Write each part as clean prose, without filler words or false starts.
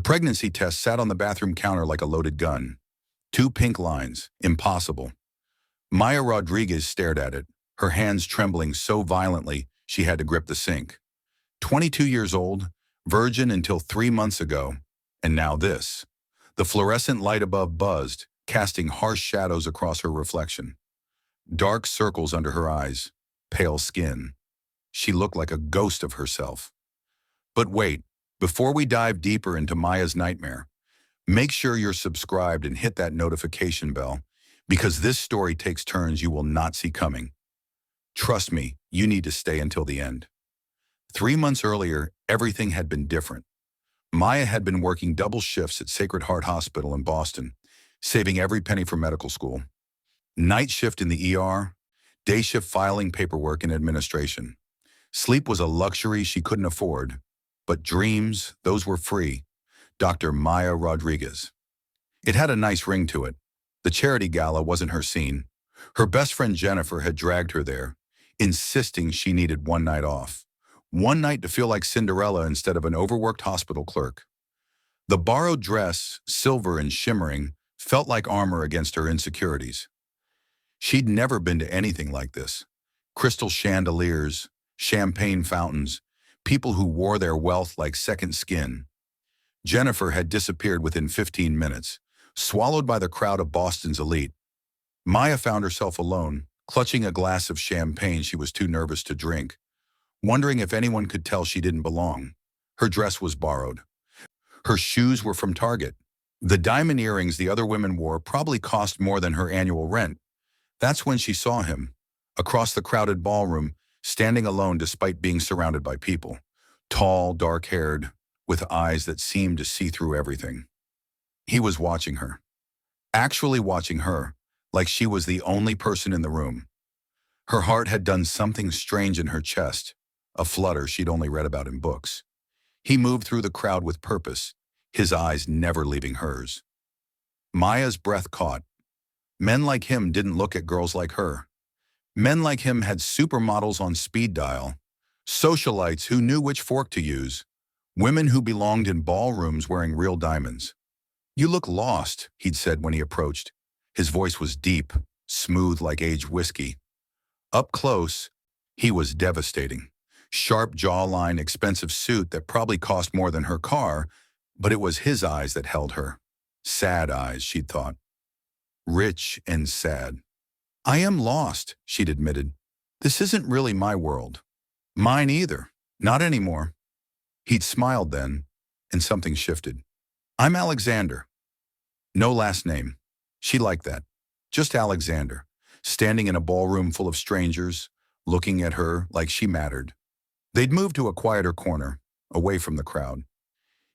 pregnancy test sat on the bathroom counter like a loaded gun. 2 pink lines. Impossible. Maya Rodriguez stared at it, her hands trembling so violently she had to grip the sink. 22 years old, virgin until 3 months ago, and now this. The fluorescent light above buzzed, casting harsh shadows across her reflection. Dark circles under her eyes, pale skin. She looked like a ghost of herself. But wait, before we dive deeper into Maya's nightmare, make sure you're subscribed and hit that notification bell, because this story takes turns you will not see coming. Trust me, you need to stay until the end. 3 months earlier, everything had been different. Maya had been working double shifts at Sacred Heart Hospital in Boston, saving every penny for medical school. Night shift in the ER, day shift filing paperwork and administration. Sleep was a luxury she couldn't afford, but dreams, those were free. Dr. Maya Rodriguez. It had a nice ring to it. The charity gala wasn't her scene. Her best friend Jennifer had dragged her there, insisting she needed one night off. One night to feel like Cinderella instead of an overworked hospital clerk. The borrowed dress, silver and shimmering, felt like armor against her insecurities. She'd never been to anything like this. Crystal chandeliers, champagne fountains, people who wore their wealth like second skin. Jennifer had disappeared within 15 minutes, swallowed by the crowd of Boston's elite. Maya found herself alone, clutching a glass of champagne she was too nervous to drink, wondering if anyone could tell she didn't belong. Her dress was borrowed. Her shoes were from Target. The diamond earrings the other women wore probably cost more than her annual rent. That's when she saw him, across the crowded ballroom, standing alone despite being surrounded by people. Tall, dark-haired, with eyes that seemed to see through everything. He was watching her. Actually watching her, like she was the only person in the room. Her heart had done something strange in her chest, a flutter she'd only read about in books. He moved through the crowd with purpose, his eyes never leaving hers. Maya's breath caught. Men like him didn't look at girls like her. Men like him had supermodels on speed dial, socialites who knew which fork to use, women who belonged in ballrooms wearing real diamonds. "You look lost," he'd said when he approached. His voice was deep, smooth like aged whiskey. Up close, he was devastating. Sharp jawline, expensive suit that probably cost more than her car, but it was his eyes that held her. Sad eyes, she'd thought. Rich and sad. "I am lost," she'd admitted. "This isn't really my world." "Mine either. Not anymore." He'd smiled then, and something shifted. "I'm Alexander." No last name. She liked that. Just Alexander, standing in a ballroom full of strangers, looking at her like she mattered. They'd moved to a quieter corner, away from the crowd.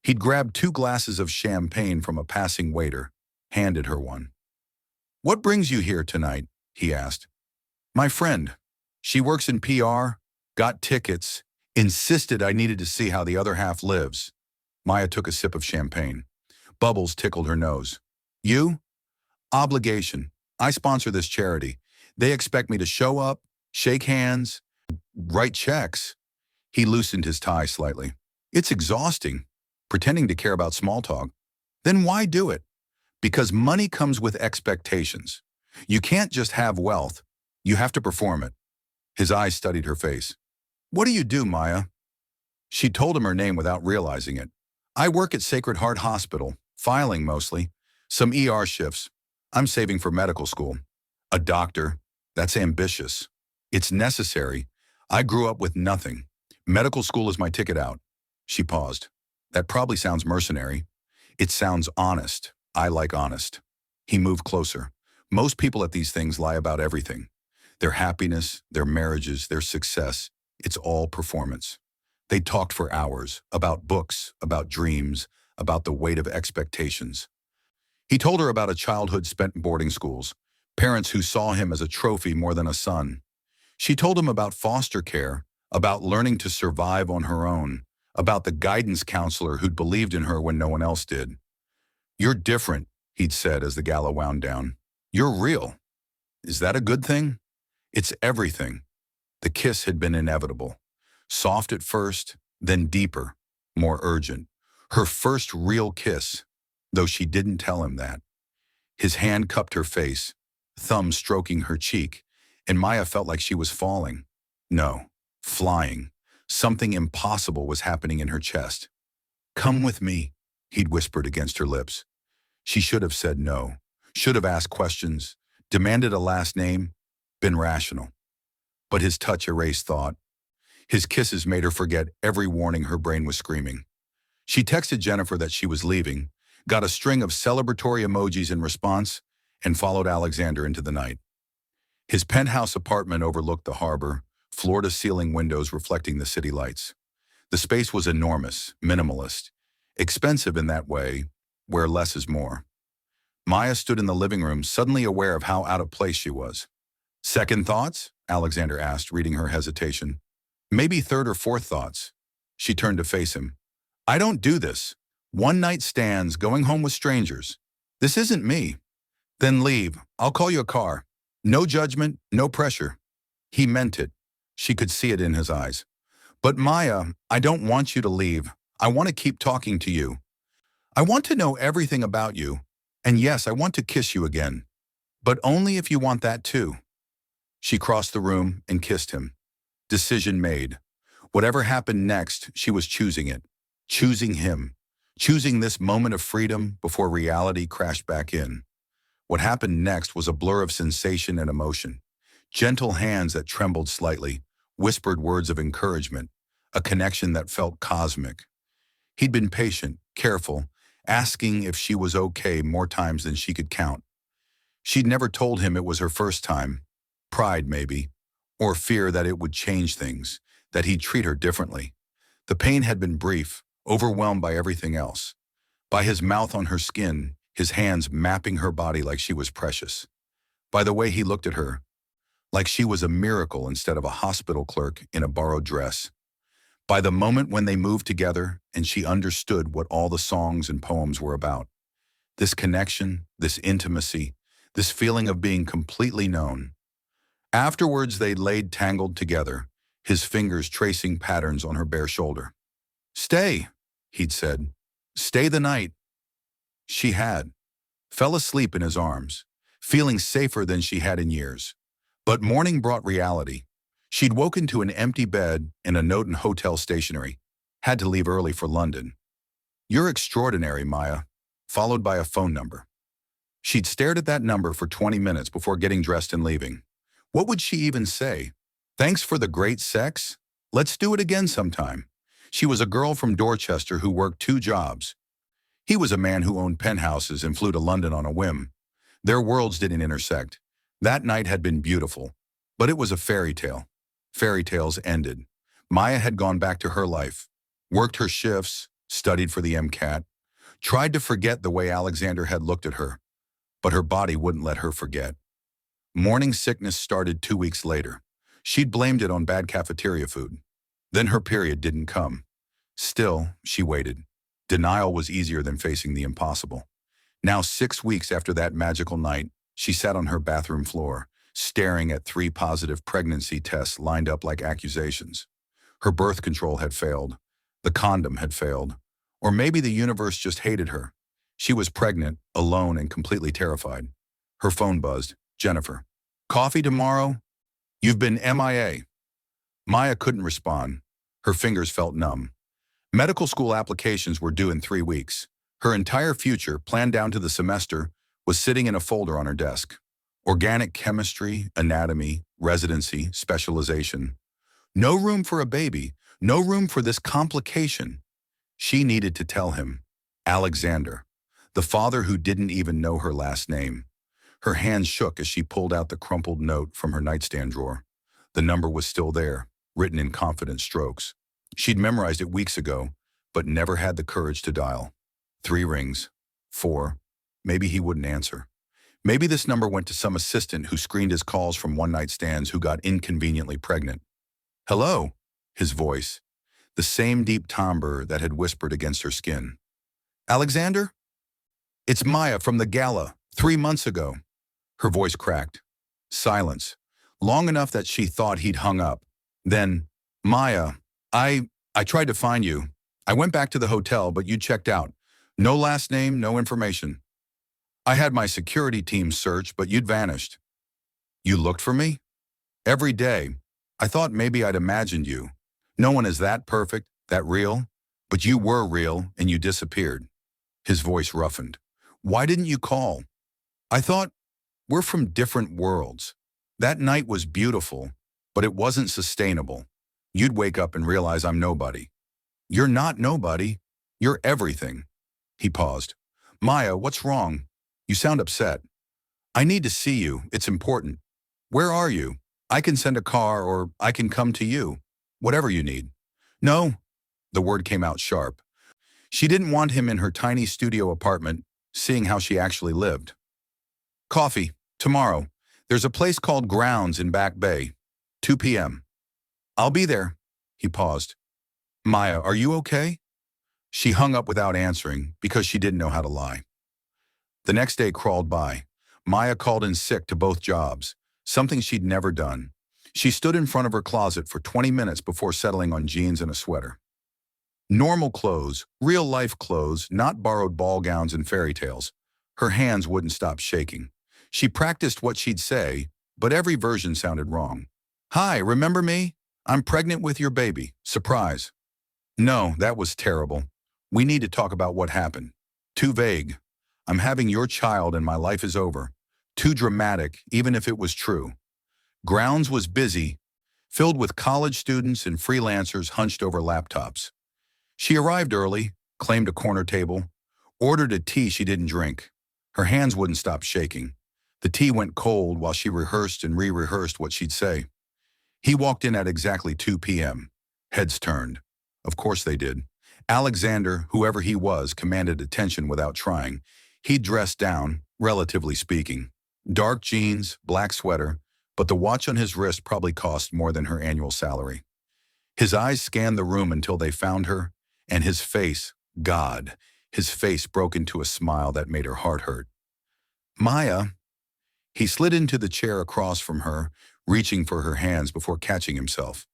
He'd grabbed 2 glasses of champagne from a passing waiter, handed her one. "What brings you here tonight?" he asked. "My friend. She works in PR, got tickets, insisted I needed to see how the other half lives." Maya took a sip of champagne. Bubbles tickled her nose. "You?" "Obligation. I sponsor this charity. They expect me to show up, shake hands, write checks." He loosened his tie slightly. "It's exhausting, pretending to care about small talk." "Then why do it?" "Because money comes with expectations. You can't just have wealth. You have to perform it." His eyes studied her face. "What do you do, Maya?" She told him her name without realizing it. "I work at Sacred Heart Hospital, filing mostly. Some ER shifts. I'm saving for medical school." "A doctor? That's ambitious." "It's necessary. I grew up with nothing. Medical school is my ticket out." She paused. "That probably sounds mercenary." "It sounds honest. I like honest." He moved closer. "Most people at these things lie about everything. Their happiness, their marriages, their success. It's all performance." They talked for hours, about books, about dreams, about the weight of expectations. He told her about a childhood spent in boarding schools, parents who saw him as a trophy more than a son. She told him about foster care, about learning to survive on her own, about the guidance counselor who'd believed in her when no one else did. "You're different," he'd said as the gala wound down. "You're real." Is that a good thing? It's everything. The kiss had been inevitable. Soft at first, then deeper, more urgent. Her first real kiss, though she didn't tell him that. His hand cupped her face, thumb stroking her cheek, and Maya felt like she was falling. No, flying. Something impossible was happening in her chest. "Come with me," he'd whispered against her lips. She should have said no, should have asked questions, demanded a last name, been rational. But his touch erased thought. His kisses made her forget every warning her brain was screaming. She texted Jennifer that she was leaving, got a string of celebratory emojis in response, and followed Alexander into the night. His penthouse apartment overlooked the harbor, floor-to-ceiling windows reflecting the city lights. The space was enormous, minimalist, expensive in that way, where less is more. Maya stood in the living room, suddenly aware of how out of place she was. "Second thoughts?" Alexander asked, reading her hesitation. "Maybe third or fourth thoughts." She turned to face him. "I don't do this. One-night stands, going home with strangers. This isn't me." "Then leave. I'll call you a car. No judgment, no pressure." He meant it. She could see it in his eyes. "But Maya, I don't want you to leave. I want to keep talking to you. I want to know everything about you. And yes, I want to kiss you again. But only if you want that too." She crossed the room and kissed him. Decision made. Whatever happened next, she was choosing it. Choosing him. Choosing this moment of freedom before reality crashed back in. What happened next was a blur of sensation and emotion. Gentle hands that trembled slightly, whispered words of encouragement, a connection that felt cosmic. He'd been patient, careful, asking if she was okay more times than she could count. She'd never told him it was her first time. Pride, maybe, or fear that it would change things, that he'd treat her differently. The pain had been brief, overwhelmed by everything else. By his mouth on her skin, his hands mapping her body like she was precious. By the way he looked at her, like she was a miracle instead of a hospital clerk in a borrowed dress. By the moment when they moved together and she understood what all the songs and poems were about. This connection, this intimacy, this feeling of being completely known. Afterwards, they laid tangled together, his fingers tracing patterns on her bare shoulder. "Stay," he'd said. "Stay the night." She had. Fell asleep in his arms, feeling safer than she had in years. But morning brought reality. She'd woken to an empty bed and a note in hotel stationery. Had to leave early for London. "You're extraordinary, Maya," followed by a phone number. She'd stared at that number for 20 minutes before getting dressed and leaving. What would she even say? "Thanks for the great sex? Let's do it again sometime." She was a girl from Dorchester who worked 2 jobs. He was a man who owned penthouses and flew to London on a whim. Their worlds didn't intersect. That night had been beautiful, but it was a fairy tale. Fairy tales ended. Maya had gone back to her life, worked her shifts, studied for the MCAT, tried to forget the way Alexander had looked at her, but her body wouldn't let her forget. Morning sickness started 2 weeks later. She'd blamed it on bad cafeteria food. Then her period didn't come. Still, she waited. Denial was easier than facing the impossible. Now, 6 weeks after that magical night, she sat on her bathroom floor, staring at 3 positive pregnancy tests lined up like accusations. Her birth control had failed. The condom had failed. Or maybe the universe just hated her. She was pregnant, alone, and completely terrified. Her phone buzzed. "Jennifer. Coffee tomorrow? You've been MIA." Maya couldn't respond. Her fingers felt numb. Medical school applications were due in 3 weeks. Her entire future, planned down to the semester, was sitting in a folder on her desk. Organic chemistry, anatomy, residency, specialization. No room for a baby. No room for this complication. She needed to tell him. Alexander. The father who didn't even know her last name. Her hands shook as she pulled out the crumpled note from her nightstand drawer. The number was still there, written in confident strokes. She'd memorized it weeks ago, but never had the courage to dial. 3 rings. 4. Maybe he wouldn't answer. Maybe this number went to some assistant who screened his calls from one-night stands who got inconveniently pregnant. "Hello," his voice, the same deep timbre that had whispered against her skin. "Alexander? It's Maya from the gala, 3 months ago." Her voice cracked. Silence. Long enough that she thought he'd hung up. Then, "Maya, I tried to find you. I went back to the hotel, but you checked out. No last name, no information. I had my security team search, but you'd vanished. You looked for me? Every day. I thought maybe I'd imagined you. No one is that perfect, that real. But you were real, and you disappeared. His voice roughened. Why didn't you call? I thought, we're from different worlds. That night was beautiful, but it wasn't sustainable. You'd wake up and realize I'm nobody. You're not nobody. You're everything. He paused. Maya, what's wrong? You sound upset. I need to see you. It's important. Where are you? I can send a car or I can come to you. Whatever you need. No. The word came out sharp. She didn't want him in her tiny studio apartment, seeing how she actually lived. Coffee. Tomorrow. There's a place called Grounds in Back Bay. 2 p.m. I'll be there. He paused. Maya, are you okay? She hung up without answering because she didn't know how to lie. The next day crawled by. Maya called in sick to both jobs, something she'd never done. She stood in front of her closet for 20 minutes before settling on jeans and a sweater. Normal clothes, real-life clothes, not borrowed ball gowns and fairy tales. Her hands wouldn't stop shaking. She practiced what she'd say, but every version sounded wrong. Hi, remember me? I'm pregnant with your baby. Surprise. No, that was terrible. We need to talk about what happened. Too vague. I'm having your child and my life is over. Too dramatic, even if it was true. Grounds was busy, filled with college students and freelancers hunched over laptops. She arrived early, claimed a corner table, ordered a tea she didn't drink. Her hands wouldn't stop shaking. The tea went cold while she rehearsed and re-rehearsed what she'd say. He walked in at exactly 2 p.m. Heads turned. Of course they did. Alexander, whoever he was, commanded attention without trying. He dressed down, relatively speaking. Dark jeans, black sweater, but the watch on his wrist probably cost more than her annual salary. His eyes scanned the room until they found her, and his face, God, his face broke into a smile that made her heart hurt. Maya. He slid into the chair across from her, reaching for her hands before catching himself.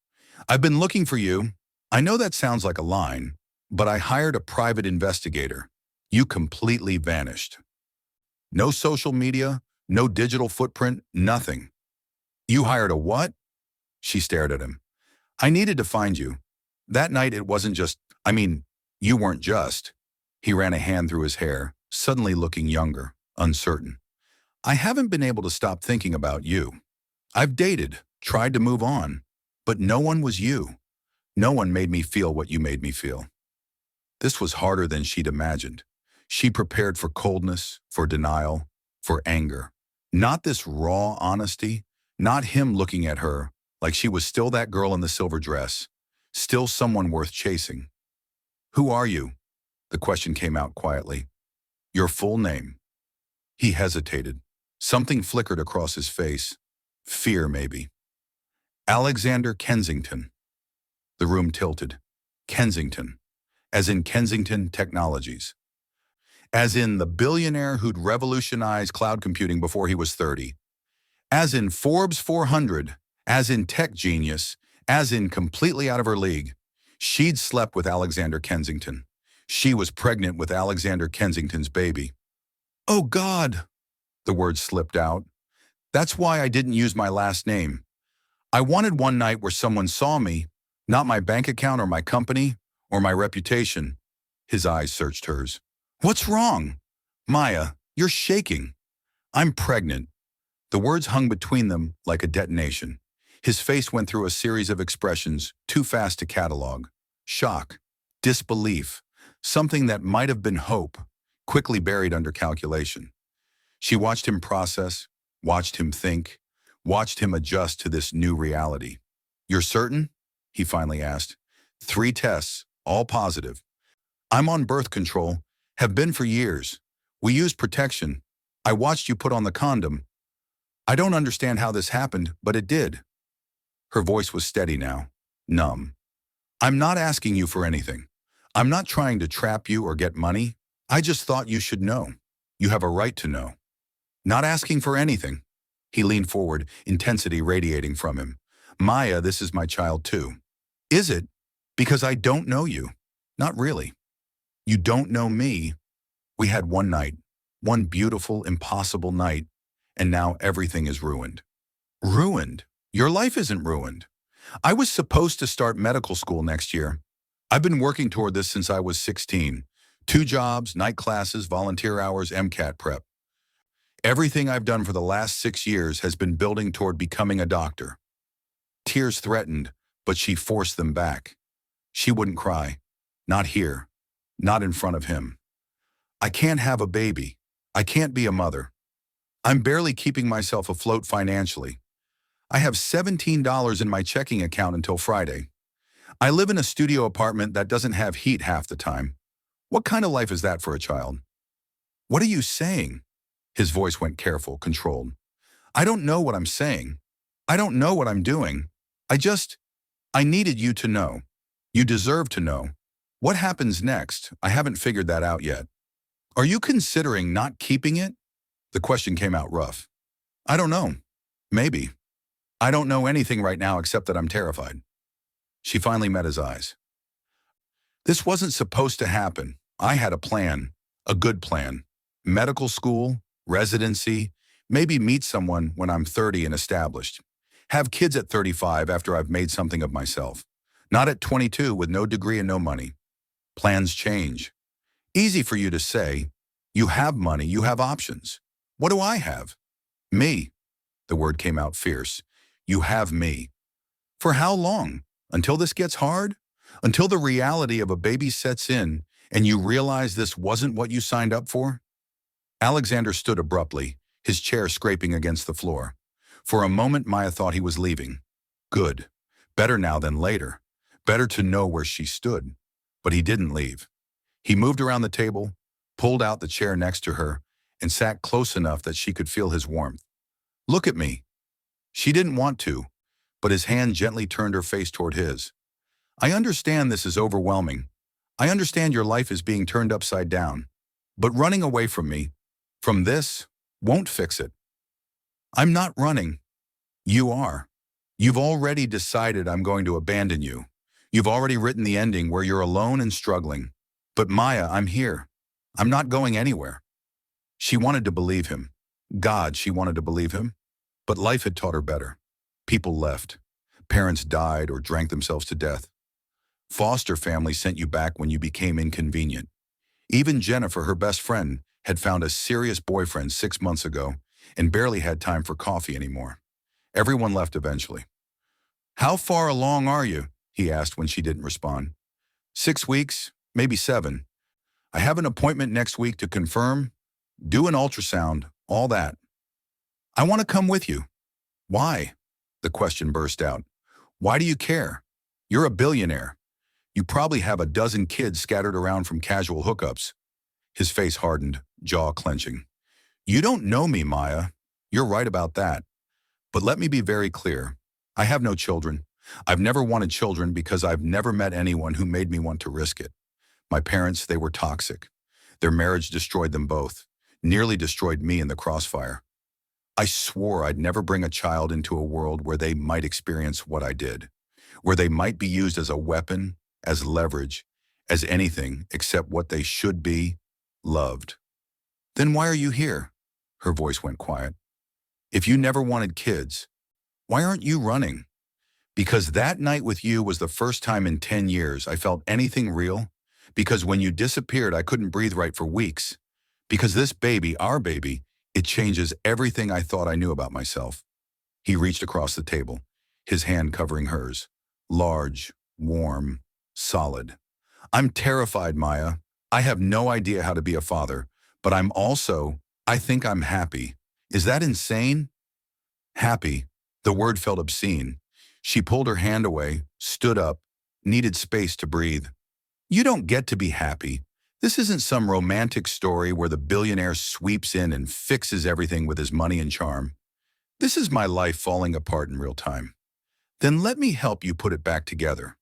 I've been looking for you. I know that sounds like a line, but I hired a private investigator. You completely vanished. No social media, no digital footprint, nothing. You hired a what? She stared at him. I needed to find you. That night it wasn't just, you weren't just. He ran a hand through his hair, suddenly looking younger, uncertain. I haven't been able to stop thinking about you. I've dated, tried to move on, but no one was you. No one made me feel what you made me feel. This was harder than she'd imagined. She prepared for coldness, for denial, for anger. Not this raw honesty, not him looking at her like she was still that girl in the silver dress, still someone worth chasing. Who are you? The question came out quietly. Your full name. He hesitated. Something flickered across his face. Fear, maybe. Alexander Kensington. The room tilted. Kensington. As in Kensington Technologies. As in the billionaire who'd revolutionized cloud computing before he was 30. As in Forbes 400. As in tech genius. As in completely out of her league. She'd slept with Alexander Kensington. She was pregnant with Alexander Kensington's baby. Oh, God! The words slipped out. That's why I didn't use my last name. I wanted one night where someone saw me, not my bank account or my company or my reputation. His eyes searched hers. What's wrong? Maya, you're shaking. I'm pregnant. The words hung between them like a detonation. His face went through a series of expressions too fast to catalog. Shock, disbelief, something that might have been hope, quickly buried under calculation. She watched him process, watched him think, watched him adjust to this new reality. You're certain? He finally asked. 3 tests, all positive. I'm on birth control, have been for years. We use protection. I watched you put on the condom. I don't understand how this happened, but it did. Her voice was steady now, numb. I'm not asking you for anything. I'm not trying to trap you or get money. I just thought you should know. You have a right to know. Not asking for anything. He leaned forward, intensity radiating from him. Maya, this is my child too. Is it? Because I don't know you. Not really. You don't know me. We had one night, one beautiful, impossible night, and now everything is ruined. Ruined? Your life isn't ruined. I was supposed to start medical school next year. I've been working toward this since I was 16. 2 jobs, night classes, volunteer hours, MCAT prep. Everything I've done for the last 6 years has been building toward becoming a doctor. Tears threatened, but she forced them back. She wouldn't cry. Not here. Not in front of him. I can't have a baby. I can't be a mother. I'm barely keeping myself afloat financially. I have $17 in my checking account until Friday. I live in a studio apartment that doesn't have heat half the time. What kind of life is that for a child? What are you saying? His voice went careful, controlled. I don't know what I'm saying. I don't know what I'm doing. I needed you to know. You deserve to know. What happens next? I haven't figured that out yet. Are you considering not keeping it? The question came out rough. I don't know. Maybe. I don't know anything right now except that I'm terrified. She finally met his eyes. This wasn't supposed to happen. I had a plan, a good plan. Medical school, residency, maybe meet someone when I'm 30 and established. Have kids at 35 after I've made something of myself. Not at 22 with no degree and no money. Plans change. Easy for you to say. You have money, you have options. What do I have? Me. The word came out fierce. You have me. For how long? Until this gets hard? Until the reality of a baby sets in and you realize this wasn't what you signed up for? Alexander stood abruptly, his chair scraping against the floor. For a moment, Maya thought he was leaving. Good. Better now than later. Better to know where she stood. But he didn't leave. He moved around the table, pulled out the chair next to her, and sat close enough that she could feel his warmth. Look at me. She didn't want to, but his hand gently turned her face toward his. I understand this is overwhelming. I understand your life is being turned upside down. But running away from me, from this, won't fix it. I'm not running. You are. You've already decided I'm going to abandon you. You've already written the ending where you're alone and struggling. But Maya, I'm here. I'm not going anywhere. She wanted to believe him. God, she wanted to believe him. But life had taught her better. People left. Parents died or drank themselves to death. Foster families sent you back when you became inconvenient. Even Jennifer, her best friend, had found a serious boyfriend 6 months ago and barely had time for coffee anymore. Everyone left eventually. How far along are you? He asked when she didn't respond. 6 weeks, maybe 7. I have an appointment next week to confirm, do an ultrasound, all that. I want to come with you. Why? The question burst out. Why do you care? You're a billionaire. You probably have a dozen kids scattered around from casual hookups. His face hardened, jaw clenching. You don't know me, Maya. You're right about that. But let me be very clear. I have no children. I've never wanted children because I've never met anyone who made me want to risk it. My parents, they were toxic. Their marriage destroyed them both, nearly destroyed me in the crossfire. I swore I'd never bring a child into a world where they might experience what I did, where they might be used as a weapon, as leverage, as anything except what they should be, loved. Then why are you here? Her voice went quiet. If you never wanted kids, why aren't you running? Because that night with you was the first time in 10 years I felt anything real. Because when you disappeared, I couldn't breathe right for weeks. Because this baby, our baby, it changes everything I thought I knew about myself. He reached across the table, his hand covering hers. Large, warm, solid. I'm terrified, Maya. I have no idea how to be a father, but I think I'm happy. Is that insane? Happy. The word felt obscene. She pulled her hand away, stood up, needed space to breathe. You don't get to be happy. This isn't some romantic story where the billionaire sweeps in and fixes everything with his money and charm. This is my life falling apart in real time. Then let me help you put it back together.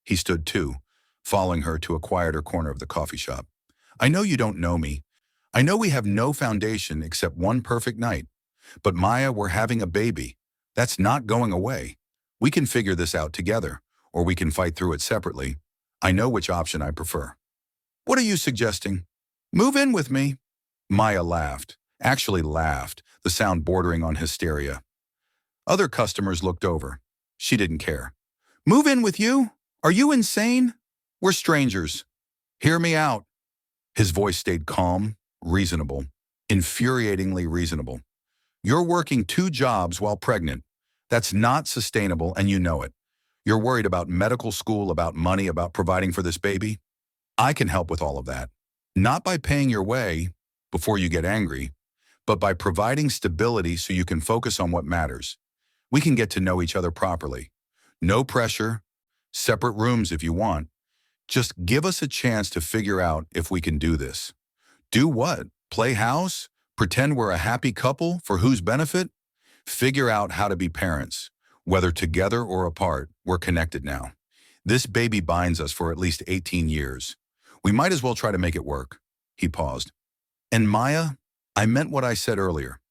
He stood too, following her to a quieter corner of the coffee shop. I know you don't know me. I know we have no foundation except one perfect night. But Maya, we're having a baby. That's not going away. We can figure this out together, or we can fight through it separately. I know which option I prefer. What are you suggesting? Move in with me. Maya laughed, actually laughed, the sound bordering on hysteria. Other customers looked over. She didn't care. Move in with you? Are you insane? We're strangers. Hear me out. His voice stayed calm, reasonable, infuriatingly reasonable. You're working 2 jobs while pregnant. That's not sustainable, and you know it. You're worried about medical school, about money, about providing for this baby. I can help with all of that. Not by paying your way before you get angry, but by providing stability so you can focus on what matters. We can get to know each other properly. No pressure, separate rooms if you want. Just give us a chance to figure out if we can do this. Do what? Play house? Pretend we're a happy couple for whose benefit? Figure out how to be parents. Whether together or apart, we're connected now. This baby binds us for at least 18 years. We might as well try to make it work. He paused. And Maya, I meant what I said earlier.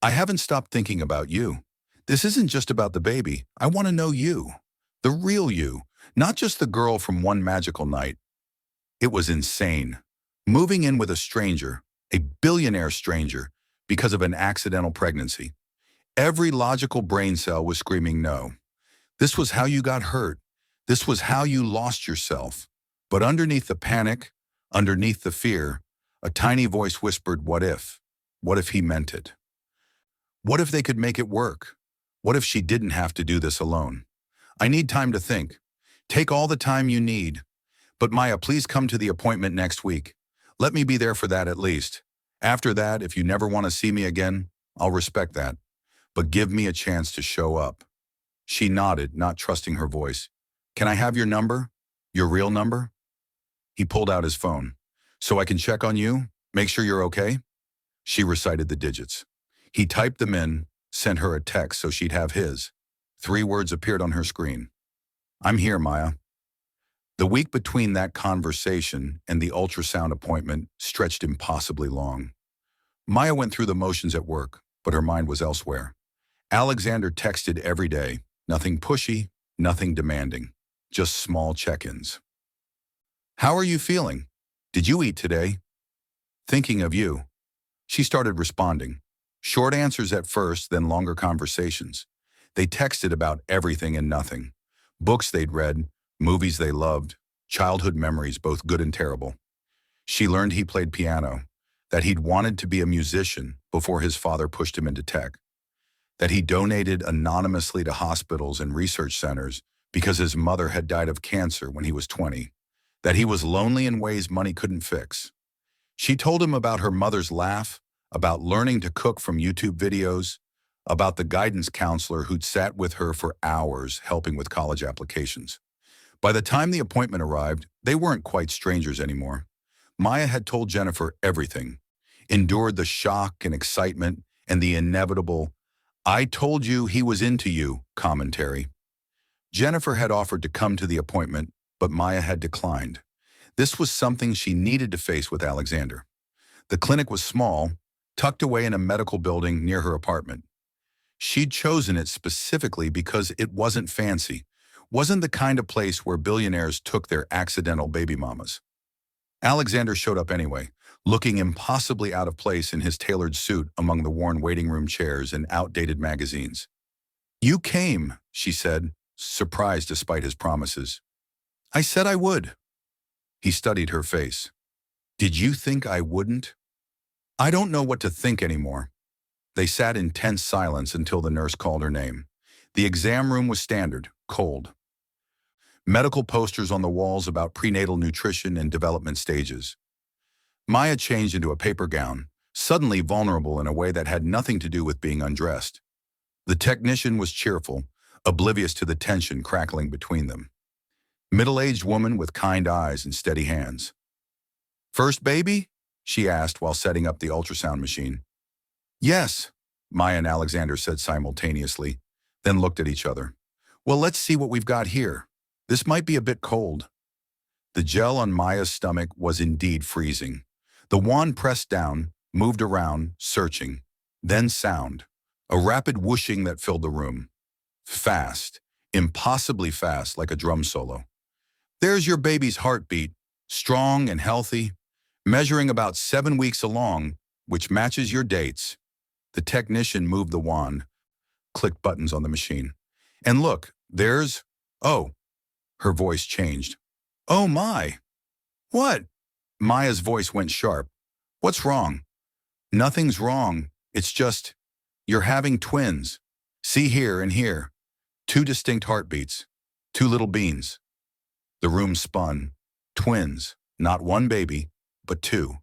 I haven't stopped thinking about you. This isn't just about the baby. I want to know you. The real you. Not just the girl from one magical night. It was insane. Moving in with a stranger, a billionaire stranger, because of an accidental pregnancy. Every logical brain cell was screaming no. This was how you got hurt. This was how you lost yourself. But underneath the panic, underneath the fear, a tiny voice whispered, what if? What if he meant it? What if they could make it work? What if she didn't have to do this alone? I need time to think. Take all the time you need. But Maya, please come to the appointment next week. Let me be there for that at least. After that, if you never want to see me again, I'll respect that. But give me a chance to show up. She nodded, not trusting her voice. Can I have your number? Your real number? He pulled out his phone. So I can check on you? Make sure you're okay? She recited the digits. He typed them in, sent her a text so she'd have his. 3 words appeared on her screen. I'm here, Maya. The week between that conversation and the ultrasound appointment stretched impossibly long. Maya went through the motions at work, but her mind was elsewhere. Alexander texted every day, nothing pushy, nothing demanding, just small check-ins. How are you feeling? Did you eat today? Thinking of you. She started responding. Short answers at first, then longer conversations. They texted about everything and nothing. Books they'd read, movies they loved, childhood memories, both good and terrible. She learned he played piano, that he'd wanted to be a musician before his father pushed him into tech, that he donated anonymously to hospitals and research centers because his mother had died of cancer when he was 20, that he was lonely in ways money couldn't fix. She told him about her mother's laugh, about learning to cook from YouTube videos, about the guidance counselor who'd sat with her for hours helping with college applications. By the time the appointment arrived, they weren't quite strangers anymore. Maya had told Jennifer everything, endured the shock and excitement and the inevitable, I told you he was into you commentary. Jennifer had offered to come to the appointment, but Maya had declined. This was something she needed to face with Alexander. The clinic was small, tucked away in a medical building near her apartment. She'd chosen it specifically because it wasn't fancy, wasn't the kind of place where billionaires took their accidental baby mamas. Alexander showed up anyway, looking impossibly out of place in his tailored suit among the worn waiting room chairs and outdated magazines. You came, she said, surprised despite his promises. I said I would. He studied her face. Did you think I wouldn't? I don't know what to think anymore. They sat in tense silence until the nurse called her name. The exam room was standard, cold. Medical posters on the walls about prenatal nutrition and development stages. Maya changed into a paper gown, suddenly vulnerable in a way that had nothing to do with being undressed. The technician was cheerful, oblivious to the tension crackling between them. Middle-aged woman with kind eyes and steady hands. First baby? She asked while setting up the ultrasound machine. Yes, Maya and Alexander said simultaneously, then looked at each other. Well, let's see what we've got here. This might be a bit cold. The gel on Maya's stomach was indeed freezing. The wand pressed down, moved around, searching. Then sound. A rapid whooshing that filled the room. Fast, impossibly fast, like a drum solo. There's your baby's heartbeat, strong and healthy, measuring about 7 weeks along, which matches your dates. The technician moved the wand, clicked buttons on the machine. And look, there's... Oh, her voice changed. Oh my! What? Maya's voice went sharp. What's wrong? Nothing's wrong. It's just, you're having twins. See here and here. 2 distinct heartbeats. 2 little beans. The room spun. Twins. Not 1 baby, but 2.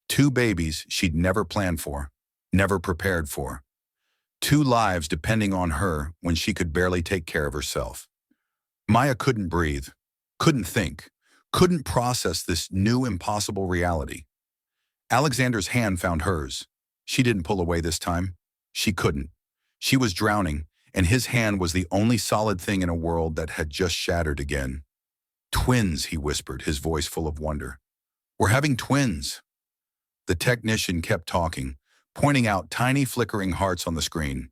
2 babies she'd never planned for, never prepared for. 2 lives depending on her when she could barely take care of herself. Maya couldn't breathe, couldn't think, couldn't process this new impossible reality. Alexander's hand found hers. She didn't pull away this time. She couldn't. She was drowning, and his hand was the only solid thing in a world that had just shattered again. Twins, he whispered, his voice full of wonder. We're having twins. The technician kept talking, pointing out tiny flickering hearts on the screen,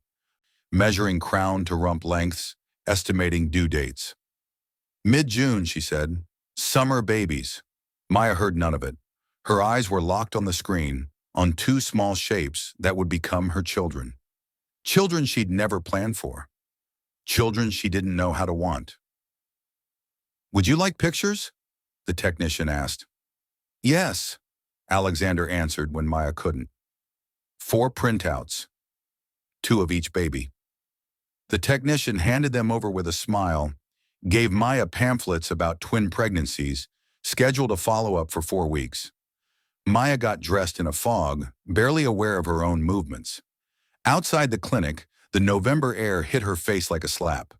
measuring crown to rump lengths, estimating due dates. Mid-June, she said. Summer babies. Maya heard none of it. Her eyes were locked on the screen, on 2 small shapes that would become her children. Children she'd never planned for. Children she didn't know how to want. Would you like pictures? The technician asked. Yes, Alexander answered when Maya couldn't. 4 printouts. 2 of each baby. The technician handed them over with a smile, gave Maya pamphlets about twin pregnancies, scheduled a follow-up for 4 weeks. Maya got dressed in a fog, barely aware of her own movements. Outside the clinic, the November air hit her face like a slap.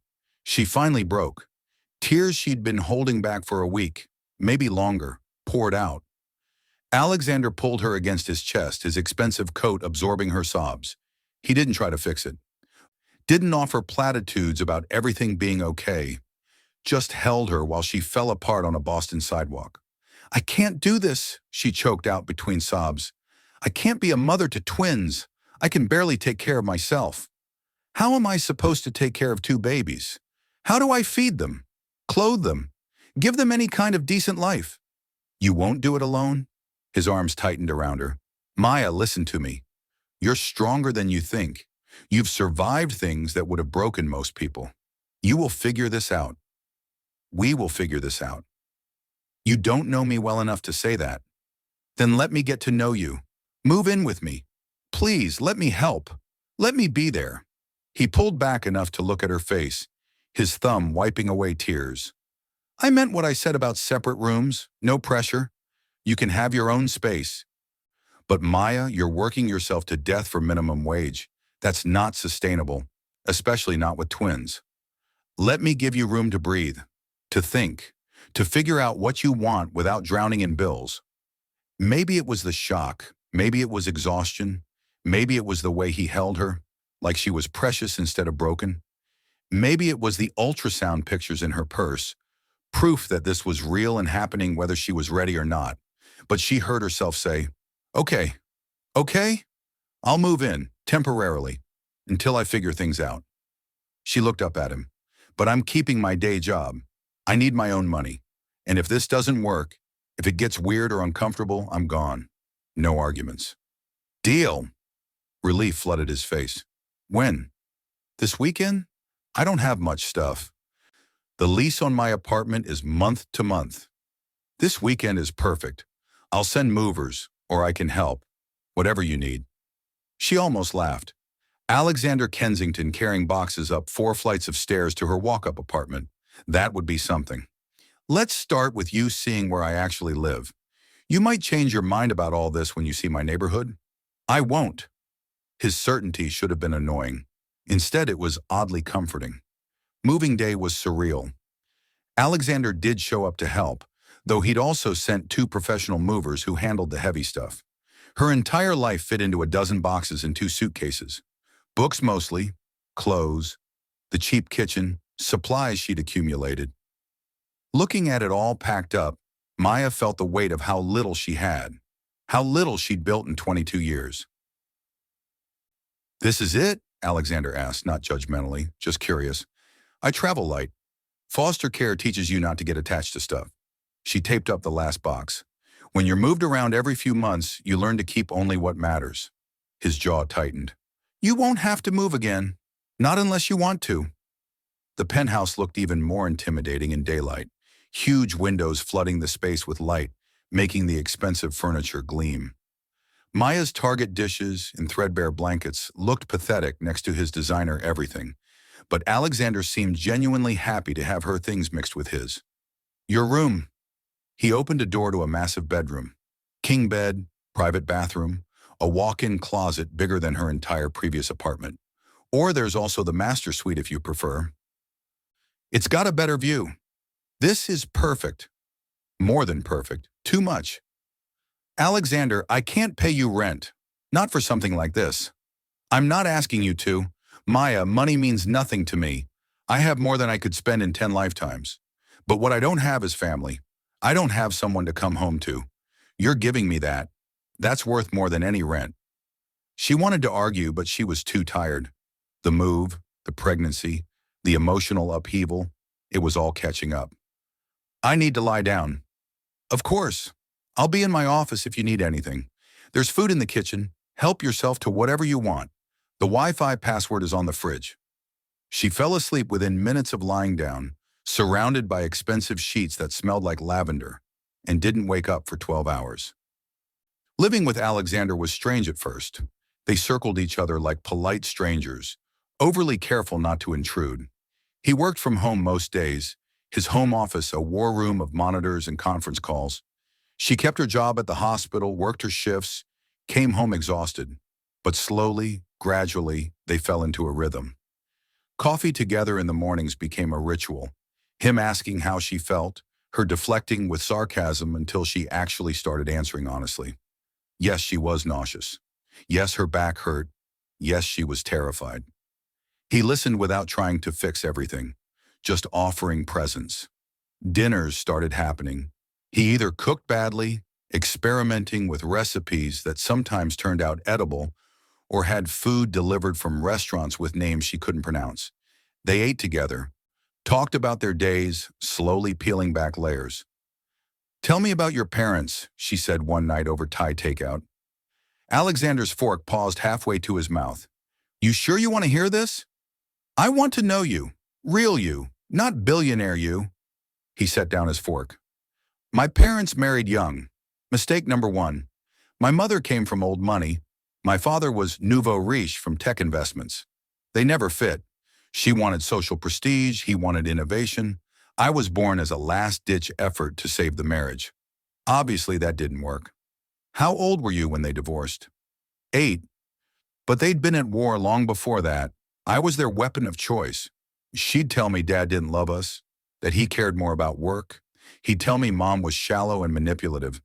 She finally broke. Tears she'd been holding back for a week, maybe longer, poured out. Alexander pulled her against his chest, his expensive coat absorbing her sobs. He didn't try to fix it. Didn't offer platitudes about everything being okay. Just held her while she fell apart on a Boston sidewalk. I can't do this, she choked out between sobs. I can't be a mother to twins. I can barely take care of myself. How am I supposed to take care of 2 babies? How do I feed them? Clothe them? Give them any kind of decent life? You won't do it alone? His arms tightened around her. Maya, listen to me. You're stronger than you think. You've survived things that would have broken most people. You will figure this out. We will figure this out. You don't know me well enough to say that. Then let me get to know you. Move in with me. Please, let me help. Let me be there. He pulled back enough to look at her face, his thumb wiping away tears. I meant what I said about separate rooms, no pressure. You can have your own space. But Maya, you're working yourself to death for minimum wage. That's not sustainable, especially not with twins. Let me give you room to breathe, to think, to figure out what you want without drowning in bills. Maybe it was the shock, maybe it was exhaustion, maybe it was the way he held her, like she was precious instead of broken. Maybe it was the ultrasound pictures in her purse, proof that this was real and happening whether she was ready or not. But she heard herself say, okay, I'll move in, temporarily, until I figure things out. She looked up at him. But I'm keeping my day job. I need my own money. And if this doesn't work, if it gets weird or uncomfortable, I'm gone. No arguments. Deal. Relief flooded his face. When? This weekend? I don't have much stuff. The lease on my apartment is month to month. This weekend is perfect. I'll send movers, or I can help. Whatever you need. She almost laughed. Alexander Kensington carrying boxes up 4 flights of stairs to her walk-up apartment. That would be something. Let's start with you seeing where I actually live. You might change your mind about all this when you see my neighborhood. I won't. His certainty should have been annoying. Instead, it was oddly comforting. Moving day was surreal. Alexander did show up to help, though he'd also sent 2 professional movers who handled the heavy stuff. Her entire life fit into a dozen boxes and 2 suitcases. Books mostly, clothes, the cheap kitchen, supplies she'd accumulated. Looking at it all packed up, Maya felt the weight of how little she had, how little she'd built in 22 years. This is it? Alexander asked, not judgmentally, just curious. I travel light. Foster care teaches you not to get attached to stuff. She taped up the last box. When you're moved around every few months, you learn to keep only what matters. His jaw tightened. You won't have to move again. Not unless you want to. The penthouse looked even more intimidating in daylight. Huge windows flooding the space with light, making the expensive furniture gleam. Maya's Target dishes and threadbare blankets looked pathetic next to his designer everything, but Alexander seemed genuinely happy to have her things mixed with his. Your room. He opened a door to a massive bedroom. King bed, private bathroom, a walk-in closet bigger than her entire previous apartment. Or there's also the master suite if you prefer. It's got a better view. This is perfect. More than perfect. Too much. Alexander, I can't pay you rent. Not for something like this. I'm not asking you to. Maya, money means nothing to me. I have more than I could spend in 10 lifetimes. But what I don't have is family. I don't have someone to come home to. You're giving me that. That's worth more than any rent. She wanted to argue, but she was too tired. The move, the pregnancy, the emotional upheaval, it was all catching up. I need to lie down. Of course. I'll be in my office if you need anything. There's food in the kitchen. Help yourself to whatever you want. The Wi-Fi password is on the fridge. She fell asleep within minutes of lying down, surrounded by expensive sheets that smelled like lavender, and didn't wake up for 12 hours. Living with Alexander was strange at first. They circled each other like polite strangers, overly careful not to intrude. He worked from home most days, his home office a war room of monitors and conference calls. She kept her job at the hospital, worked her shifts, came home exhausted. But slowly, gradually, they fell into a rhythm. Coffee together in the mornings became a ritual. Him asking how she felt, her deflecting with sarcasm until she actually started answering honestly. Yes, she was nauseous. Yes, her back hurt. Yes, she was terrified. He listened without trying to fix everything, just offering presence. Dinners started happening. He either cooked badly, experimenting with recipes that sometimes turned out edible, or had food delivered from restaurants with names she couldn't pronounce. They ate together, talked about their days, slowly peeling back layers. Tell me about your parents, she said one night over Thai takeout. Alexander's fork paused halfway to his mouth. You sure you want to hear this? I want to know you, real you, not billionaire you. He set down his fork. My parents married young. Mistake number one. My mother came from old money. My father was nouveau riche from tech investments. They never fit. She wanted social prestige, he wanted innovation. I was born as a last-ditch effort to save the marriage. Obviously, that didn't work. How old were you when they divorced? 8. But they'd been at war long before that. I was their weapon of choice. She'd tell me Dad didn't love us, that he cared more about work. He'd tell me Mom was shallow and manipulative.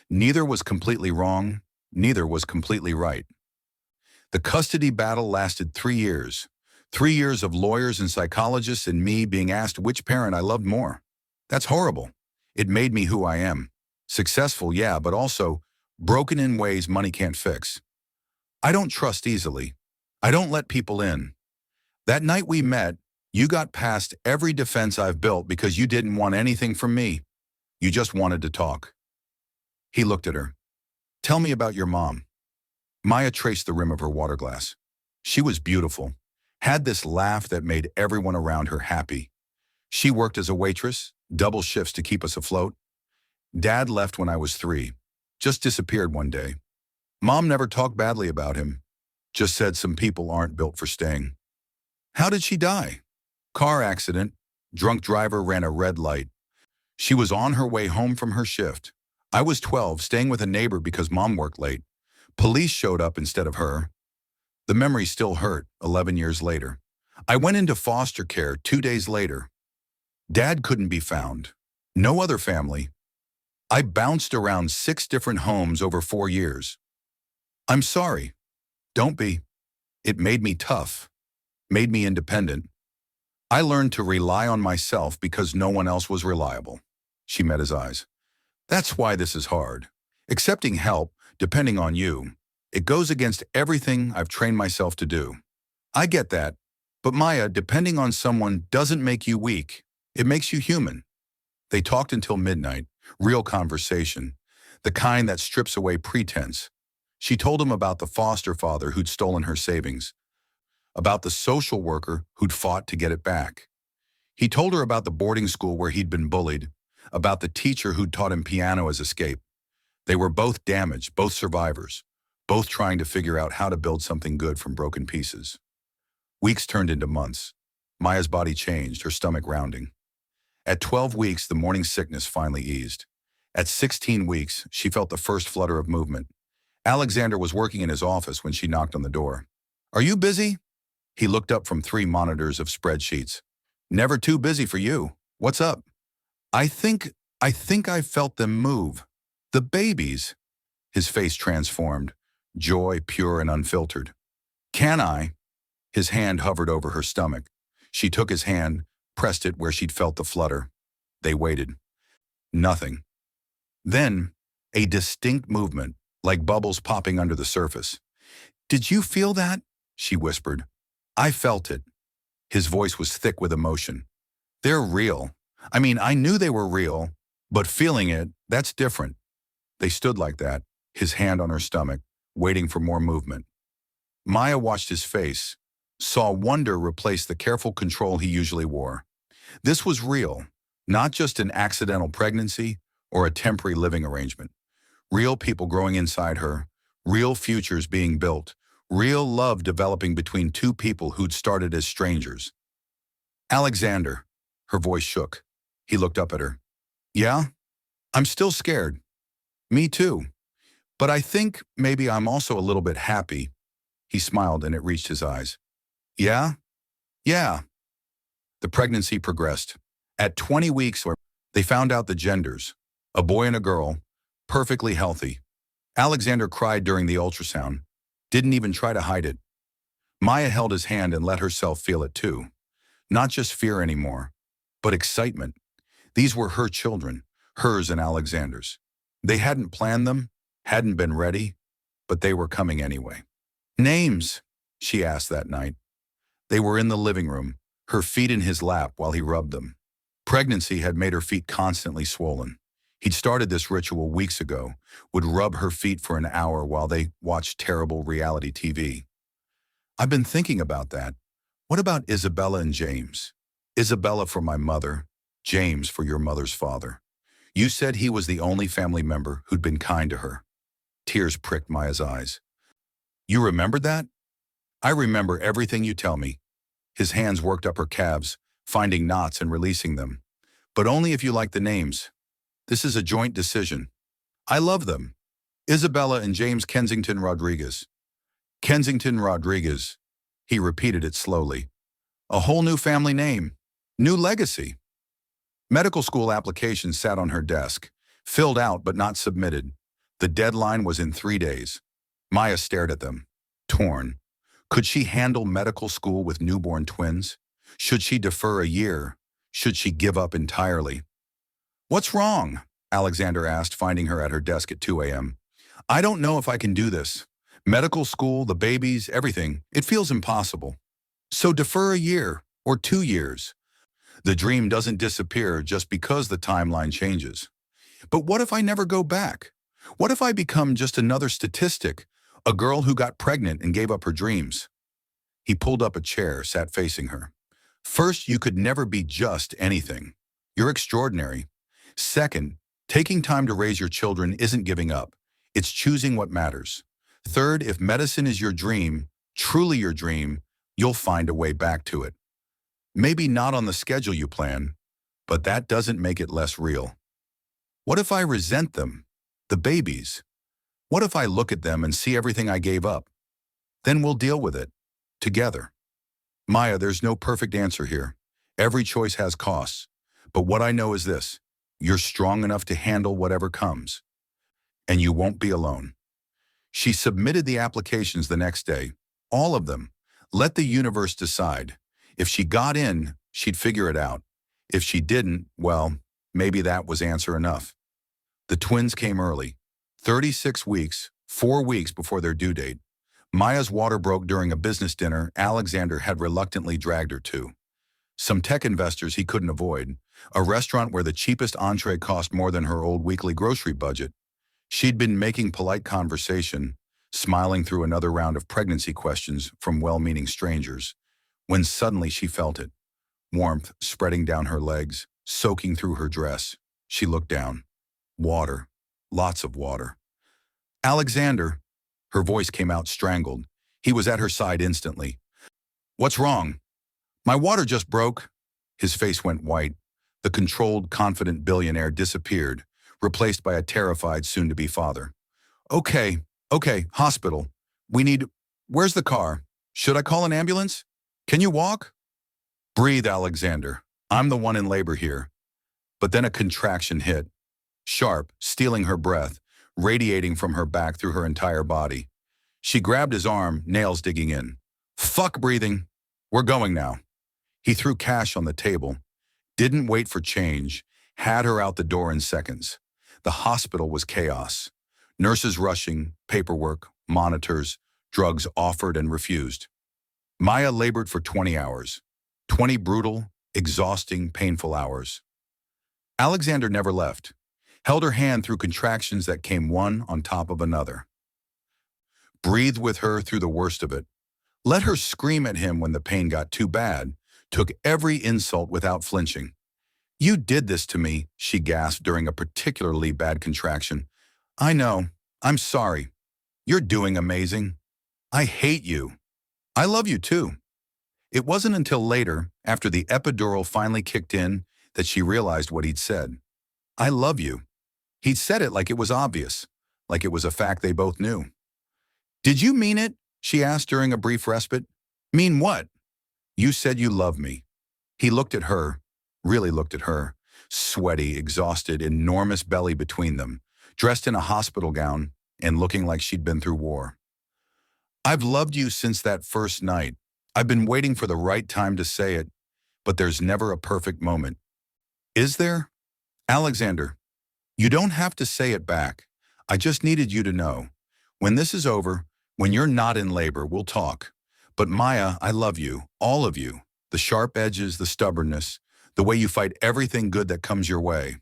Neither was completely wrong, neither was completely right. The custody battle lasted 3 years. 3 years of lawyers and psychologists and me being asked which parent I loved more. That's horrible. It made me who I am. Successful, yeah, but also broken in ways money can't fix. I don't trust easily. I don't let people in. That night we met, you got past every defense I've built because you didn't want anything from me. You just wanted to talk. He looked at her. Tell me about your mom. Maya traced the rim of her water glass. She was beautiful, had this laugh that made everyone around her happy. She worked as a waitress, double shifts to keep us afloat. Dad left when I was 3, just disappeared one day. Mom never talked badly about him, just said some people aren't built for staying. How did she die? Car accident. Drunk driver ran a red light. She was on her way home from her shift. I was 12, staying with a neighbor because Mom worked late. Police showed up instead of her. The memory still hurt 11 years later. I went into foster care 2 days later. Dad couldn't be found. No other family. I bounced around 6 different homes over 4 years. I'm sorry. Don't be. It made me tough. Made me independent. I learned to rely on myself because no one else was reliable. She met his eyes. That's why this is hard. Accepting help, depending on you, it goes against everything I've trained myself to do. I get that, but Maya, depending on someone doesn't make you weak. It makes you human. They talked until midnight, real conversation, the kind that strips away pretense. She told him about the foster father who'd stolen her savings, about the social worker who'd fought to get it back. He told her about the boarding school where he'd been bullied, about the teacher who'd taught him piano as escape. They were both damaged, both survivors, both trying to figure out how to build something good from broken pieces. Weeks turned into months. Maya's body changed, her stomach rounding. At 12 weeks, the morning sickness finally eased. At 16 weeks, she felt the first flutter of movement. Alexander was working in his office when she knocked on the door. "Are you busy?" He looked up from 3 monitors of spreadsheets. "Never too busy for you. What's up?" I think I felt them move. The babies." His face transformed, joy pure and unfiltered. "Can I?" His hand hovered over her stomach. She took his hand, pressed it where she'd felt the flutter. They waited. Nothing. Then, a distinct movement, like bubbles popping under the surface. "Did you feel that?" she whispered. "I felt it." His voice was thick with emotion. "They're real. I mean, I knew they were real, but feeling it, that's different." They stood like that, his hand on her stomach, waiting for more movement. Maya watched his face, saw wonder replace the careful control he usually wore. This was real, not just an accidental pregnancy or a temporary living arrangement. Real people growing inside her, real futures being built, real love developing between 2 people who'd started as strangers. "Alexander," her voice shook. He looked up at her. "Yeah? I'm still scared." "Me too. But I think maybe I'm also a little bit happy." He smiled and it reached his eyes. "Yeah? Yeah." The pregnancy progressed. At 20 weeks, they found out the genders, a boy and a girl, perfectly healthy. Alexander cried during the ultrasound, didn't even try to hide it. Maya held his hand and let herself feel it too. Not just fear anymore, but excitement. These were her children, hers and Alexander's. They hadn't planned them, hadn't been ready, but they were coming anyway. "Names?" she asked that night. They were in the living room, her feet in his lap while he rubbed them. Pregnancy had made her feet constantly swollen. He'd started this ritual weeks ago, would rub her feet for an hour while they watched terrible reality TV. "I've been thinking about that. What about Isabella and James? Isabella for my mother, James for your mother's father. You said he was the only family member who'd been kind to her." Tears pricked Maya's eyes. "You remembered that?" "I remember everything you tell me." His hands worked up her calves, finding knots and releasing them. "But only if you like the names. This is a joint decision." "I love them. Isabella and James Kensington Rodriguez." "Kensington Rodriguez." He repeated it slowly. "A whole new family name. New legacy." Medical school applications sat on her desk, filled out but not submitted. The deadline was in 3 days. Maya stared at them, torn. Could she handle medical school with newborn twins? Should she defer a year? Should she give up entirely? "What's wrong?" Alexander asked, finding her at her desk at 2 a.m. "I don't know if I can do this. Medical school, the babies, everything. It feels impossible." "So defer a year or 2 years. The dream doesn't disappear just because the timeline changes." "But what if I never go back? What if I become just another statistic, a girl who got pregnant and gave up her dreams?" He pulled up a chair, sat facing her. "First, you could never be just anything. You're extraordinary. Second, taking time to raise your children isn't giving up. It's choosing what matters. Third, if medicine is your dream, truly your dream, you'll find a way back to it. Maybe not on the schedule you plan, but that doesn't make it less real." "What if I resent them? The babies? What if I look at them and see everything I gave up? Then we'll deal with it. Together." "Maya, there's no perfect answer here. Every choice has costs. But what I know is this: you're strong enough to handle whatever comes. And you won't be alone." She submitted the applications the next day. All of them. Let the universe decide. If she got in, she'd figure it out. If she didn't, well, maybe that was answer enough. The twins came early. 36 weeks, 4 weeks before their due date. Maya's water broke during a business dinner Alexander had reluctantly dragged her to. some tech investors he couldn't avoid, a restaurant where the cheapest entree cost more than her old weekly grocery budget. She'd been making polite conversation, smiling through another round of pregnancy questions from well-meaning strangers, when suddenly she felt it. Warmth spreading down her legs, soaking through her dress. She looked down. Water. Lots of water. Alexander. Her voice came out strangled. He was at her side instantly. What's wrong? My water just broke. His face went white. The controlled, confident billionaire disappeared, replaced by a terrified soon-to-be father. Okay, hospital. We need... Where's the car? Should I call an ambulance? Can you walk? Breathe, Alexander. I'm the one in labor here. But then a contraction hit. Sharp, stealing her breath, radiating from her back through her entire body. She grabbed his arm, nails digging in. Fuck breathing. We're going now. He threw cash on the table, didn't wait for change, had her out the door in seconds. The hospital was chaos. Nurses rushing, paperwork, monitors, drugs offered and refused. Maya labored for 20 hours. 20 brutal, exhausting, painful hours. Alexander never left, held her hand through contractions that came one on top of another. Breathed with her through the worst of it. Let her scream at him when the pain got too bad, took every insult without flinching. You did this to me, she gasped during a particularly bad contraction. I know. I'm sorry. You're doing amazing. I hate you. I love you too. It wasn't until later, after the epidural finally kicked in, that she realized what he'd said. I love you. He'd said it like it was obvious, like it was a fact they both knew. Did you mean it? She asked during a brief respite. Mean what? You said you love me. He looked at her, really looked at her, sweaty, exhausted, enormous belly between them, dressed in a hospital gown and looking like she'd been through war. I've loved you since that first night. I've been waiting for the right time to say it, but there's never a perfect moment. Is there? Alexander, you don't have to say it back. I just needed you to know. When this is over, when you're not in labor, we'll talk. But Maya, I love you, all of you. The sharp edges, the stubbornness, the way you fight everything good that comes your way.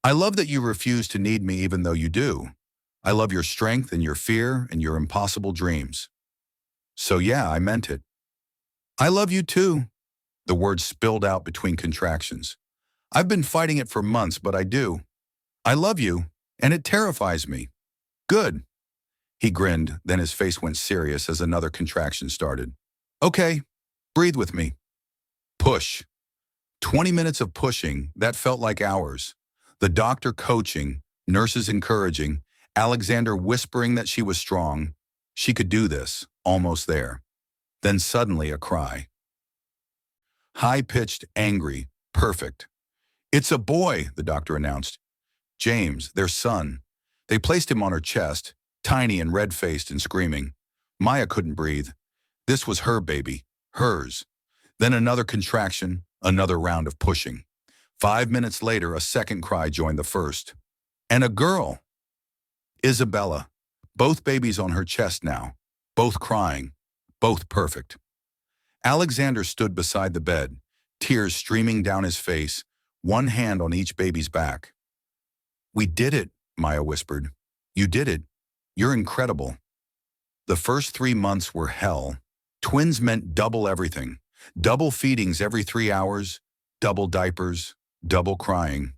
I love that you refuse to need me even though you do. I love your strength and your fear and your impossible dreams. So yeah, I meant it. I love you too. The words spilled out between contractions. I've been fighting it for months, but I do. I love you, and it terrifies me. Good. He grinned, then his face went serious as another contraction started. Okay, breathe with me. Push. 20 minutes of pushing, that felt like hours. The doctor coaching, nurses encouraging, Alexander whispering that she was strong. She could do this, almost there. Then suddenly a cry. High-pitched, angry, perfect. It's a boy, the doctor announced. James, their son. They placed him on her chest, tiny and red-faced and screaming. Maya couldn't breathe. This was her baby, hers. Then another contraction, another round of pushing. 5 minutes later, a second cry joined the first. And a girl. Isabella. Both babies on her chest now. Both crying. Both perfect. Alexander stood beside the bed, tears streaming down his face, one hand on each baby's back. We did it, Maya whispered. You did it. You're incredible. The first 3 months were hell. Twins meant double everything. Double feedings every 3 hours, double diapers, double crying.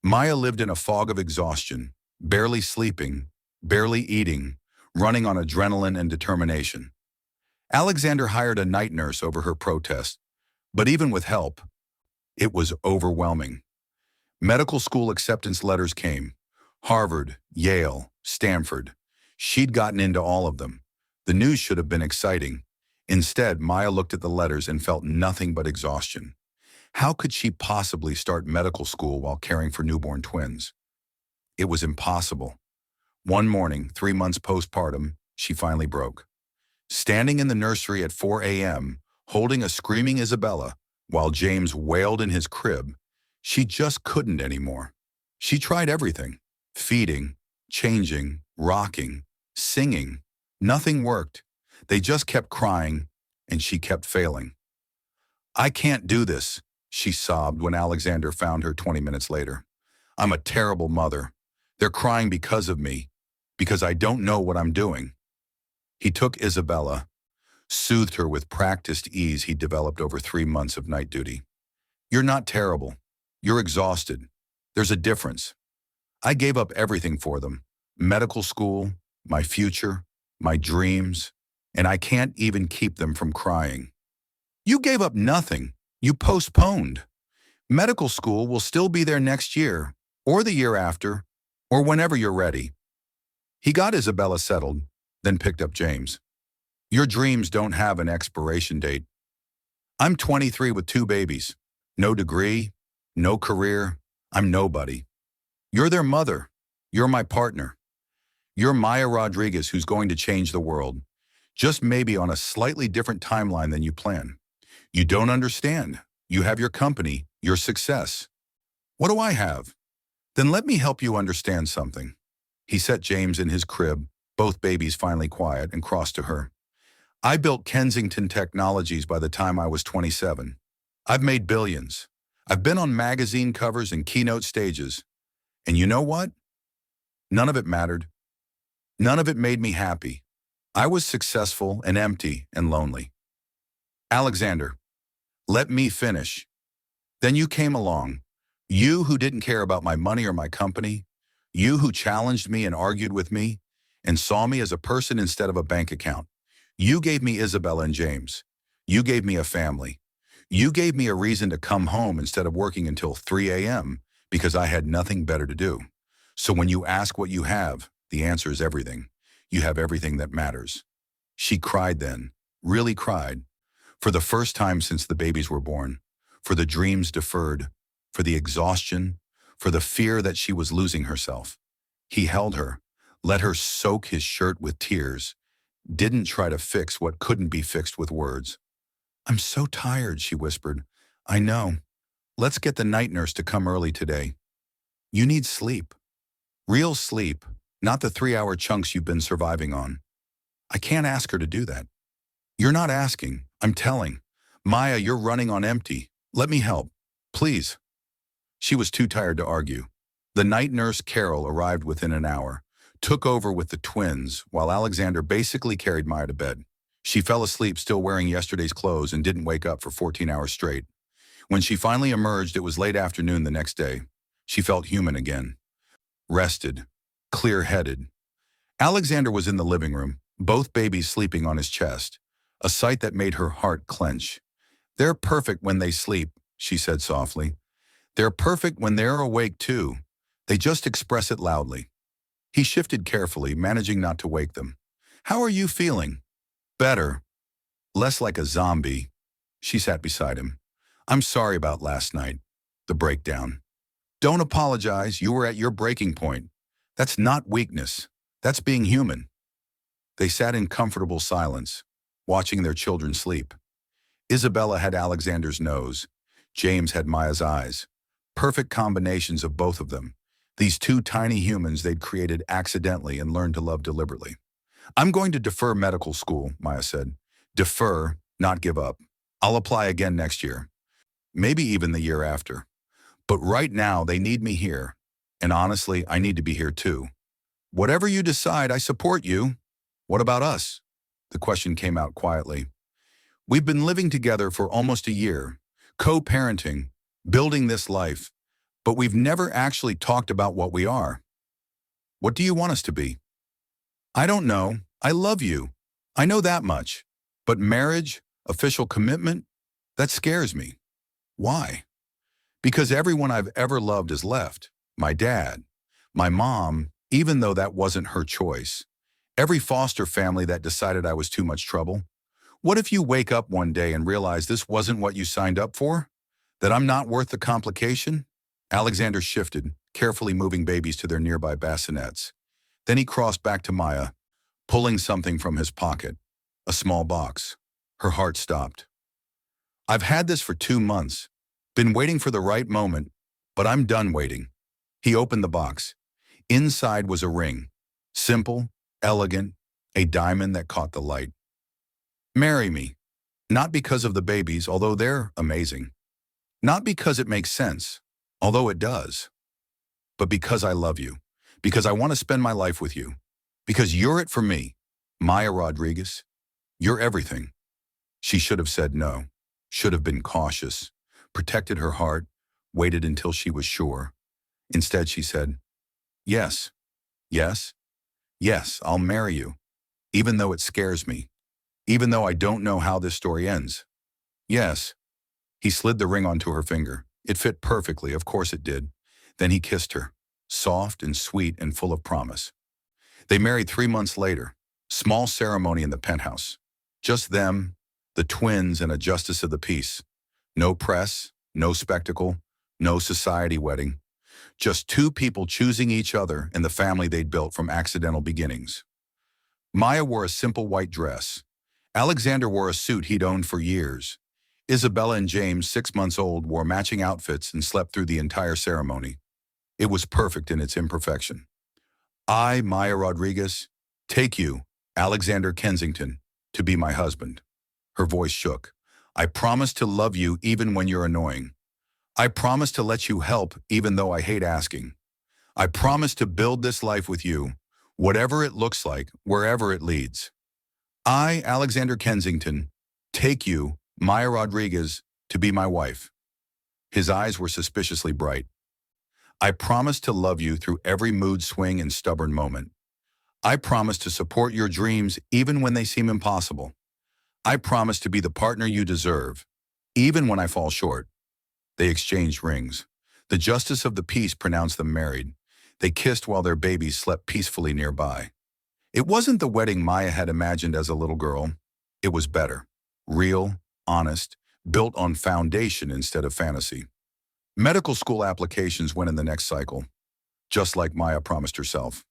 Maya lived in a fog of exhaustion, barely sleeping, barely eating, running on adrenaline and determination. Alexander hired a night nurse over her protest, but even with help, it was overwhelming. Medical school acceptance letters came. Harvard, Yale, Stanford. She'd gotten into all of them. The news should have been exciting. Instead, Maya looked at the letters and felt nothing but exhaustion. How could she possibly start medical school while caring for newborn twins? It was impossible. One morning, 3 months postpartum, she finally broke. Standing in the nursery at 4 a.m., holding a screaming Isabella, while James wailed in his crib, she just couldn't anymore. She tried everything. Feeding, changing, rocking, singing. Nothing worked. They just kept crying, and she kept failing. I can't do this, she sobbed when Alexander found her 20 minutes later. I'm a terrible mother. They're crying because of me, because I don't know what I'm doing. He took Isabella, soothed her with practiced ease he'd developed over 3 months of night duty. You're not terrible. You're exhausted. There's a difference. I gave up everything for them. Medical school, my future, my dreams, and I can't even keep them from crying. You gave up nothing. You postponed. Medical school will still be there next year, or the year after, or whenever you're ready. He got Isabella settled, then picked up James. Your dreams don't have an expiration date. I'm 23 with 2 babies. No degree, no career. I'm nobody. You're their mother. You're my partner. You're Maya Rodriguez who's going to change the world, just maybe on a slightly different timeline than you plan. You don't understand. You have your company, your success. What do I have? Then let me help you understand something. He set James in his crib, both babies finally quiet, and crossed to her. I built Kensington Technologies by the time I was 27. I've made billions. I've been on magazine covers and keynote stages. And you know what? None of it mattered. None of it made me happy. I was successful and empty and lonely. Alexander, let me finish. Then you came along. You who didn't care about my money or my company. You who challenged me and argued with me and saw me as a person instead of a bank account. You gave me Isabella and James. You gave me a family. You gave me a reason to come home instead of working until 3 a.m. because I had nothing better to do. So when you ask what you have, the answer is everything. You have everything that matters. She cried then, really cried, for the first time since the babies were born, for the dreams deferred, for the exhaustion, for the fear that she was losing herself. He held her, let her soak his shirt with tears, didn't try to fix what couldn't be fixed with words. I'm so tired, she whispered. I know. Let's get the night nurse to come early today. You need sleep. Real sleep, not the 3-hour chunks you've been surviving on. I can't ask her to do that. You're not asking, I'm telling. Maya, you're running on empty. Let me help. Please. She was too tired to argue. The night nurse, Carol, arrived within an hour, took over with the twins, while Alexander basically carried Maya to bed. She fell asleep still wearing yesterday's clothes and didn't wake up for 14 hours straight. When she finally emerged, it was late afternoon the next day. She felt human again. Rested. Clear-headed. Alexander was in the living room, both babies sleeping on his chest, a sight that made her heart clench. They're perfect when they sleep, she said softly. They're perfect when they're awake too. They just express it loudly. He shifted carefully, managing not to wake them. How are you feeling? Better. Less like a zombie. She sat beside him. I'm sorry about last night. The breakdown. Don't apologize. You were at your breaking point. That's not weakness. That's being human. They sat in comfortable silence, watching their children sleep. Isabella had Alexander's nose. James had Maya's eyes. Perfect combinations of both of them. These 2 tiny humans they'd created accidentally and learned to love deliberately. I'm going to defer medical school, Maya said. Defer, not give up. I'll apply again next year. Maybe even the year after. But right now, they need me here. And honestly, I need to be here too. Whatever you decide, I support you. What about us? The question came out quietly. We've been living together for almost a year, co-parenting, building this life, but we've never actually talked about what we are. What do you want us to be? I don't know. I love you. I know that much. But marriage, official commitment, that scares me. Why? Because everyone I've ever loved has left. My dad, my mom, even though that wasn't her choice. Every foster family that decided I was too much trouble. What if you wake up one day and realize this wasn't what you signed up for? That I'm not worth the complication? Alexander shifted, carefully moving babies to their nearby bassinets. Then he crossed back to Maya, pulling something from his pocket. A small box. Her heart stopped. I've had this for 2 months. Been waiting for the right moment, but I'm done waiting. He opened the box. Inside was a ring. Simple, elegant, a diamond that caught the light. Marry me. Not because of the babies, although they're amazing. Not because it makes sense, although it does. But because I love you. Because I want to spend my life with you. Because you're it for me. Maya Rodriguez, you're everything. She should have said no. Should have been cautious. Protected her heart. Waited until she was sure. Instead, she said, yes, yes, yes, I'll marry you. Even though it scares me. Even though I don't know how this story ends. Yes. He slid the ring onto her finger. It fit perfectly, of course it did. Then he kissed her, soft and sweet and full of promise. They married 3 months later. Small ceremony in the penthouse. Just them, the twins, and a justice of the peace. No press, no spectacle, no society wedding. Just two people choosing each other and the family they'd built from accidental beginnings. Maya wore a simple white dress. Alexander wore a suit he'd owned for years. Isabella and James, 6 months old, wore matching outfits and slept through the entire ceremony. It was perfect in its imperfection. I, Maya Rodriguez, take you, Alexander Kensington, to be my husband. Her voice shook. I promise to love you even when you're annoying. I promise to let you help even though I hate asking. I promise to build this life with you, whatever it looks like, wherever it leads. I, Alexander Kensington, take you, Maya Rodriguez, to be my wife. His eyes were suspiciously bright. I promise to love you through every mood swing and stubborn moment. I promise to support your dreams even when they seem impossible. I promise to be the partner you deserve, even when I fall short. They exchanged rings. The justice of the peace pronounced them married. They kissed while their babies slept peacefully nearby. It wasn't the wedding Maya had imagined as a little girl. It was better. Real, honest, built on foundation instead of fantasy. Medical school applications went in the next cycle, just like Maya promised herself.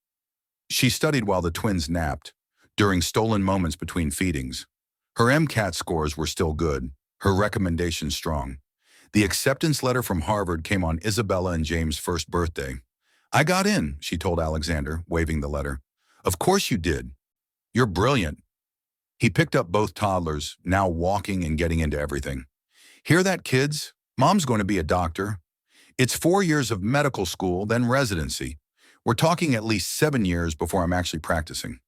She studied while the twins napped, during stolen moments between feedings. Her MCAT scores were still good, her recommendations strong. The acceptance letter from Harvard came on Isabella and James' first birthday. I got in, she told Alexander, waving the letter. Of course you did. You're brilliant. He picked up both toddlers, now walking and getting into everything. Hear that, kids? Mom's going to be a doctor. It's 4 years of medical school, then residency. We're talking at least 7 years before I'm actually practicing.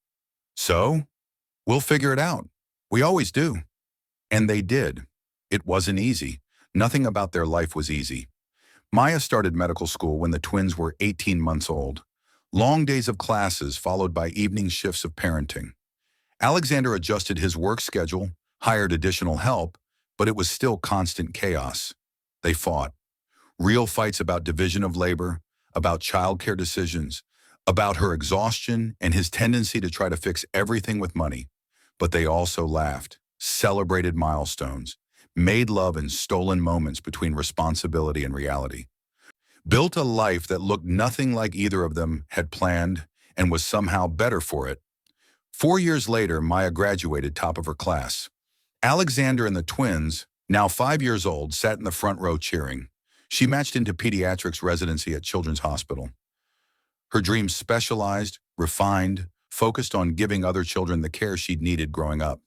So, we'll figure it out. We always do. And they did. It wasn't easy. Nothing about their life was easy. Maya started medical school when the twins were 18 months old. Long days of classes followed by evening shifts of parenting. Alexander adjusted his work schedule, hired additional help, but it was still constant chaos. They fought. Real fights about division of labor, about childcare decisions, about her exhaustion and his tendency to try to fix everything with money. But they also laughed, celebrated milestones, made love in stolen moments between responsibility and reality. Built a life that looked nothing like either of them had planned and was somehow better for it. 4 years later, Maya graduated top of her class. Alexander and the twins, now 5 years old, sat in the front row cheering. She matched into pediatrics residency at Children's Hospital. Her dreams specialized, refined, focused on giving other children the care she'd needed growing up.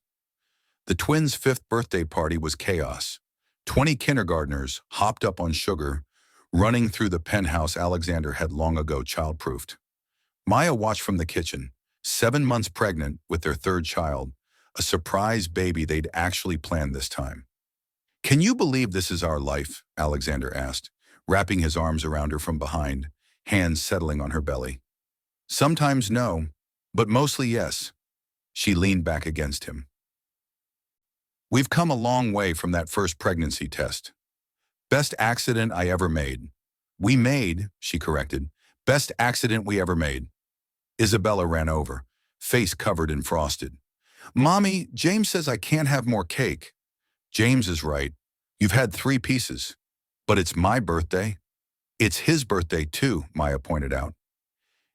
The twins' 5th birthday party was chaos. 20 kindergartners, hopped up on sugar, running through the penthouse Alexander had long ago childproofed. Maya watched from the kitchen, 7 months pregnant with their 3rd child, a surprise baby they'd actually planned this time. Can you believe this is our life? Alexander asked, wrapping his arms around her from behind, hands settling on her belly. Sometimes no, but mostly yes. She leaned back against him. We've come a long way from that first pregnancy test. Best accident I ever made. We made, she corrected, best accident we ever made. Isabella ran over, face covered in frosted. Mommy, James says I can't have more cake. James is right. You've had 3 pieces. But it's my birthday. It's his birthday too, Maya pointed out.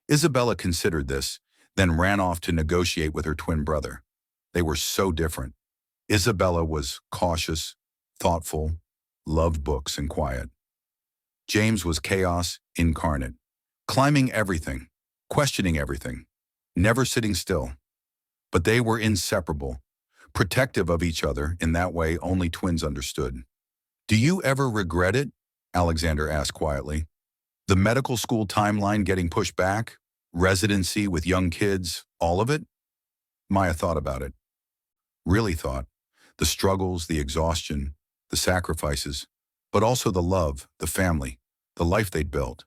Isabella considered this, then ran off to negotiate with her twin brother. They were so different. Isabella was cautious, thoughtful, loved books and quiet. James was chaos incarnate, climbing everything, questioning everything, never sitting still. But they were inseparable, protective of each other in that way only twins understood. Do you ever regret it? Alexander asked quietly. The medical school timeline getting pushed back? Residency with young kids? All of it? Maya thought about it. Really thought. The struggles, the exhaustion, the sacrifices, but also the love, the family, the life they'd built.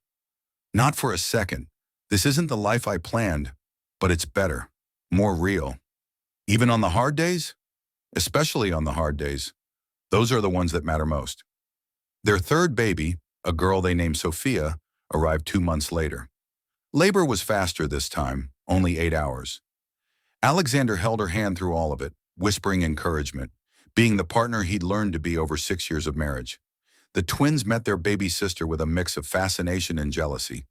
Not for a second. This isn't the life I planned, but it's better, more real. Even on the hard days? Especially on the hard days. Those are the ones that matter most. Their third baby, a girl they named Sophia, arrived 2 months later. Labor was faster this time, only 8 hours. Alexander held her hand through all of it, whispering encouragement, being the partner he'd learned to be over 6 years of marriage. The twins met their baby sister with a mix of fascination and jealousy.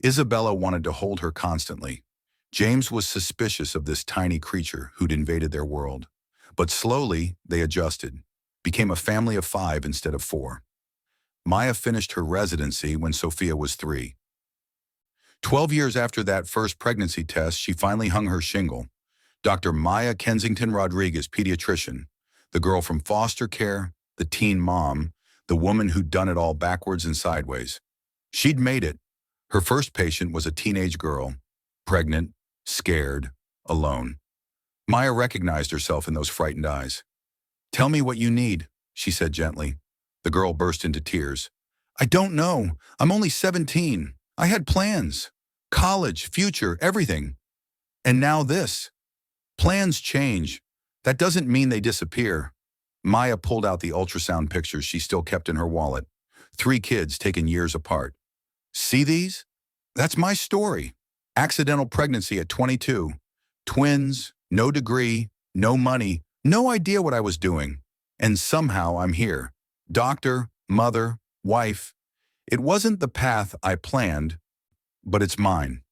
Isabella wanted to hold her constantly. James was suspicious of this tiny creature who'd invaded their world. But slowly, they adjusted, became a family of 5 instead of 4. Maya finished her residency when Sophia was 3. 12 years after that first pregnancy test, she finally hung her shingle. Dr. Maya Kensington Rodriguez, pediatrician, the girl from foster care, the teen mom, the woman who'd done it all backwards and sideways. She'd made it. Her first patient was a teenage girl, pregnant, scared, alone. Maya recognized herself in those frightened eyes. "Tell me what you need," she said gently. The girl burst into tears. "I don't know. I'm only 17. I had plans. College, future, everything. And now this. Plans change. That doesn't mean they disappear." Maya pulled out the ultrasound pictures she still kept in her wallet. 3 kids taken years apart. "See these? That's my story. Accidental pregnancy at 22. Twins, no degree, no money, no idea what I was doing. And somehow I'm here. Doctor, mother, wife. It wasn't the path I planned, but it's mine."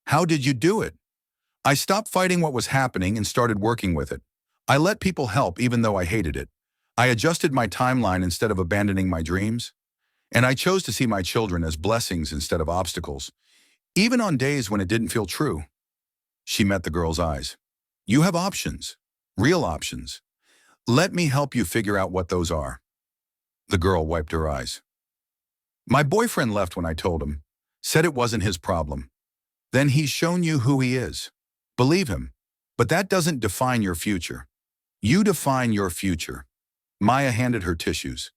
"How did you do it?" "I stopped fighting what was happening and started working with it. I let people help even though I hated it. I adjusted my timeline instead of abandoning my dreams. And I chose to see my children as blessings instead of obstacles, even on days when it didn't feel true." She met the girl's eyes. "You have options, real options. Let me help you figure out what those are." The girl wiped her eyes. "My boyfriend left when I told him, said it wasn't his problem. Then he's shown you who he is. Believe him. But that doesn't define your future. You define your future." Maya handed her tissues.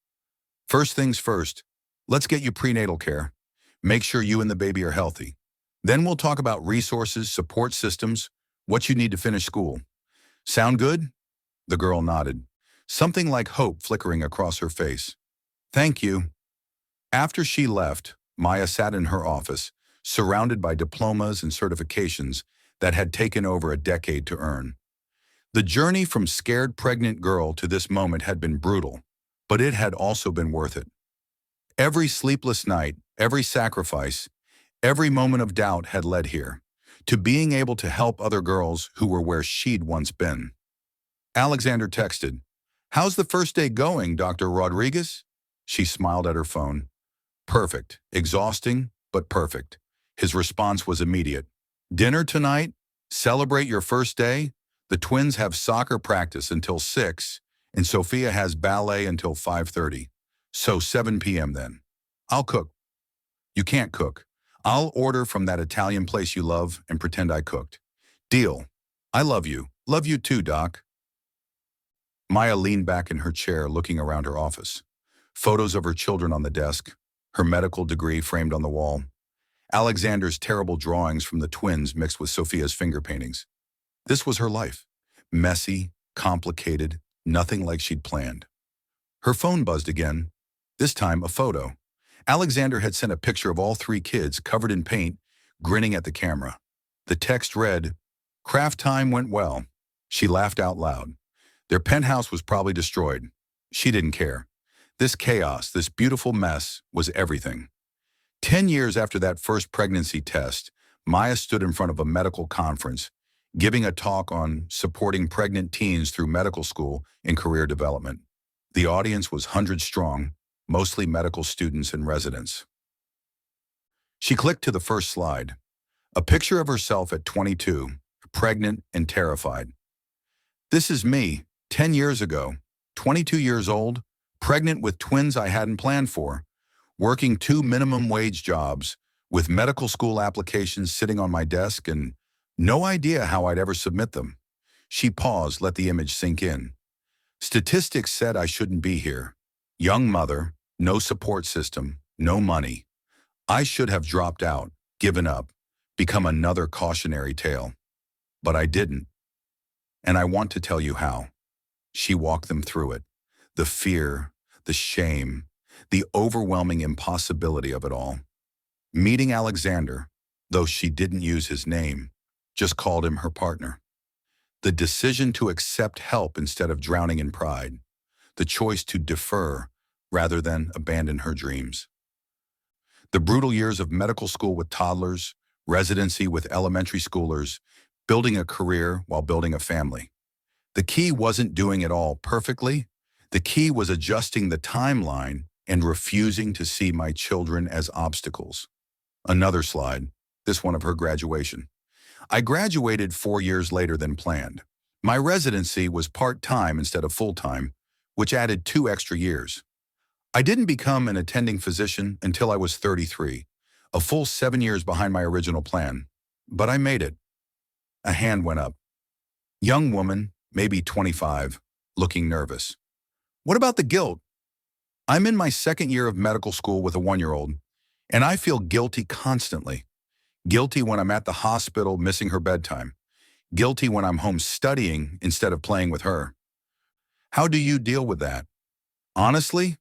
"First things first, let's get you prenatal care. Make sure you and the baby are healthy. Then we'll talk about resources, support systems, what you need to finish school. Sound good?" The girl nodded, something like hope flickering across her face. "Thank you." After she left, Maya sat in her office, surrounded by diplomas and certifications that had taken over a decade to earn. The journey from scared pregnant girl to this moment had been brutal, but it had also been worth it. Every sleepless night, every sacrifice, every moment of doubt had led here, to being able to help other girls who were where she'd once been. Alexander texted, "How's the first day going, Dr. Rodriguez?" She smiled at her phone. "Perfect. Exhausting, but perfect." His response was immediate. "Dinner tonight? Celebrate your first day? The twins have soccer practice until 6, and Sophia has ballet until 5:30. So 7 p.m. then. I'll cook." "You can't cook. I'll order from that Italian place you love and pretend I cooked." "Deal. I love you. Love you too, Doc." Maya leaned back in her chair, looking around her office. Photos of her children on the desk, her medical degree framed on the wall, Alexander's terrible drawings from the twins mixed with Sophia's finger paintings. This was her life. Messy, complicated, nothing like she'd planned. Her phone buzzed again, this time a photo. Alexander had sent a picture of all 3 kids covered in paint, grinning at the camera. The text read, "Craft time went well." She laughed out loud. Their penthouse was probably destroyed. She didn't care. This chaos, this beautiful mess, was everything. 10 years after that first pregnancy test, Maya stood in front of a medical conference, giving a talk on supporting pregnant teens through medical school and career development. The audience was hundreds strong, mostly medical students and residents. She clicked to the first slide, a picture of herself at 22, pregnant and terrified. This is me, 10 years ago, 22 years old, pregnant with twins I hadn't planned for, working two minimum wage jobs, with medical school applications sitting on my desk and no idea how I'd ever submit them. She paused, let the image sink in. Statistics said I shouldn't be here. Young mother, no support system, no money. I should have dropped out, given up, become another cautionary tale. But I didn't. And I want to tell you how. She walked them through it. The fear, the shame, the overwhelming impossibility of it all. Meeting Alexander, though she didn't use his name, just called him her partner. The decision to accept help instead of drowning in pride. The choice to defer rather than abandon her dreams. The brutal years of medical school with toddlers, residency with elementary schoolers, building a career while building a family. The key wasn't doing it all perfectly. The key was adjusting the timeline and refusing to see my children as obstacles. Another slide, this one of her graduation. I graduated 4 years later than planned. My residency was part-time instead of full-time, which added 2 extra years. I didn't become an attending physician until I was 33, a full 7 years behind my original plan. But I made it. A hand went up. Young woman, maybe 25, looking nervous. What about the guilt? I'm in my 2nd year of medical school with a 1-year-old, and I feel guilty constantly. Guilty when I'm at the hospital missing her bedtime. Guilty when I'm home studying instead of playing with her. How do you deal with that? Honestly,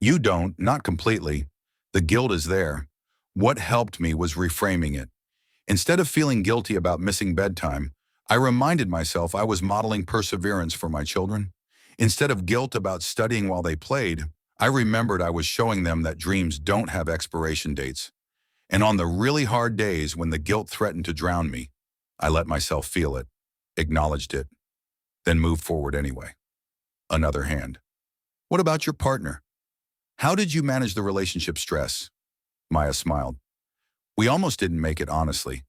you don't, not completely. The guilt is there. What helped me was reframing it. Instead of feeling guilty about missing bedtime, I reminded myself I was modeling perseverance for my children. Instead of guilt about studying while they played, I remembered I was showing them that dreams don't have expiration dates. And on the really hard days when the guilt threatened to drown me, I let myself feel it, acknowledged it, then moved forward anyway. Another hand. What about your partner? How did you manage the relationship stress? Maya smiled. We almost didn't make it, honestly.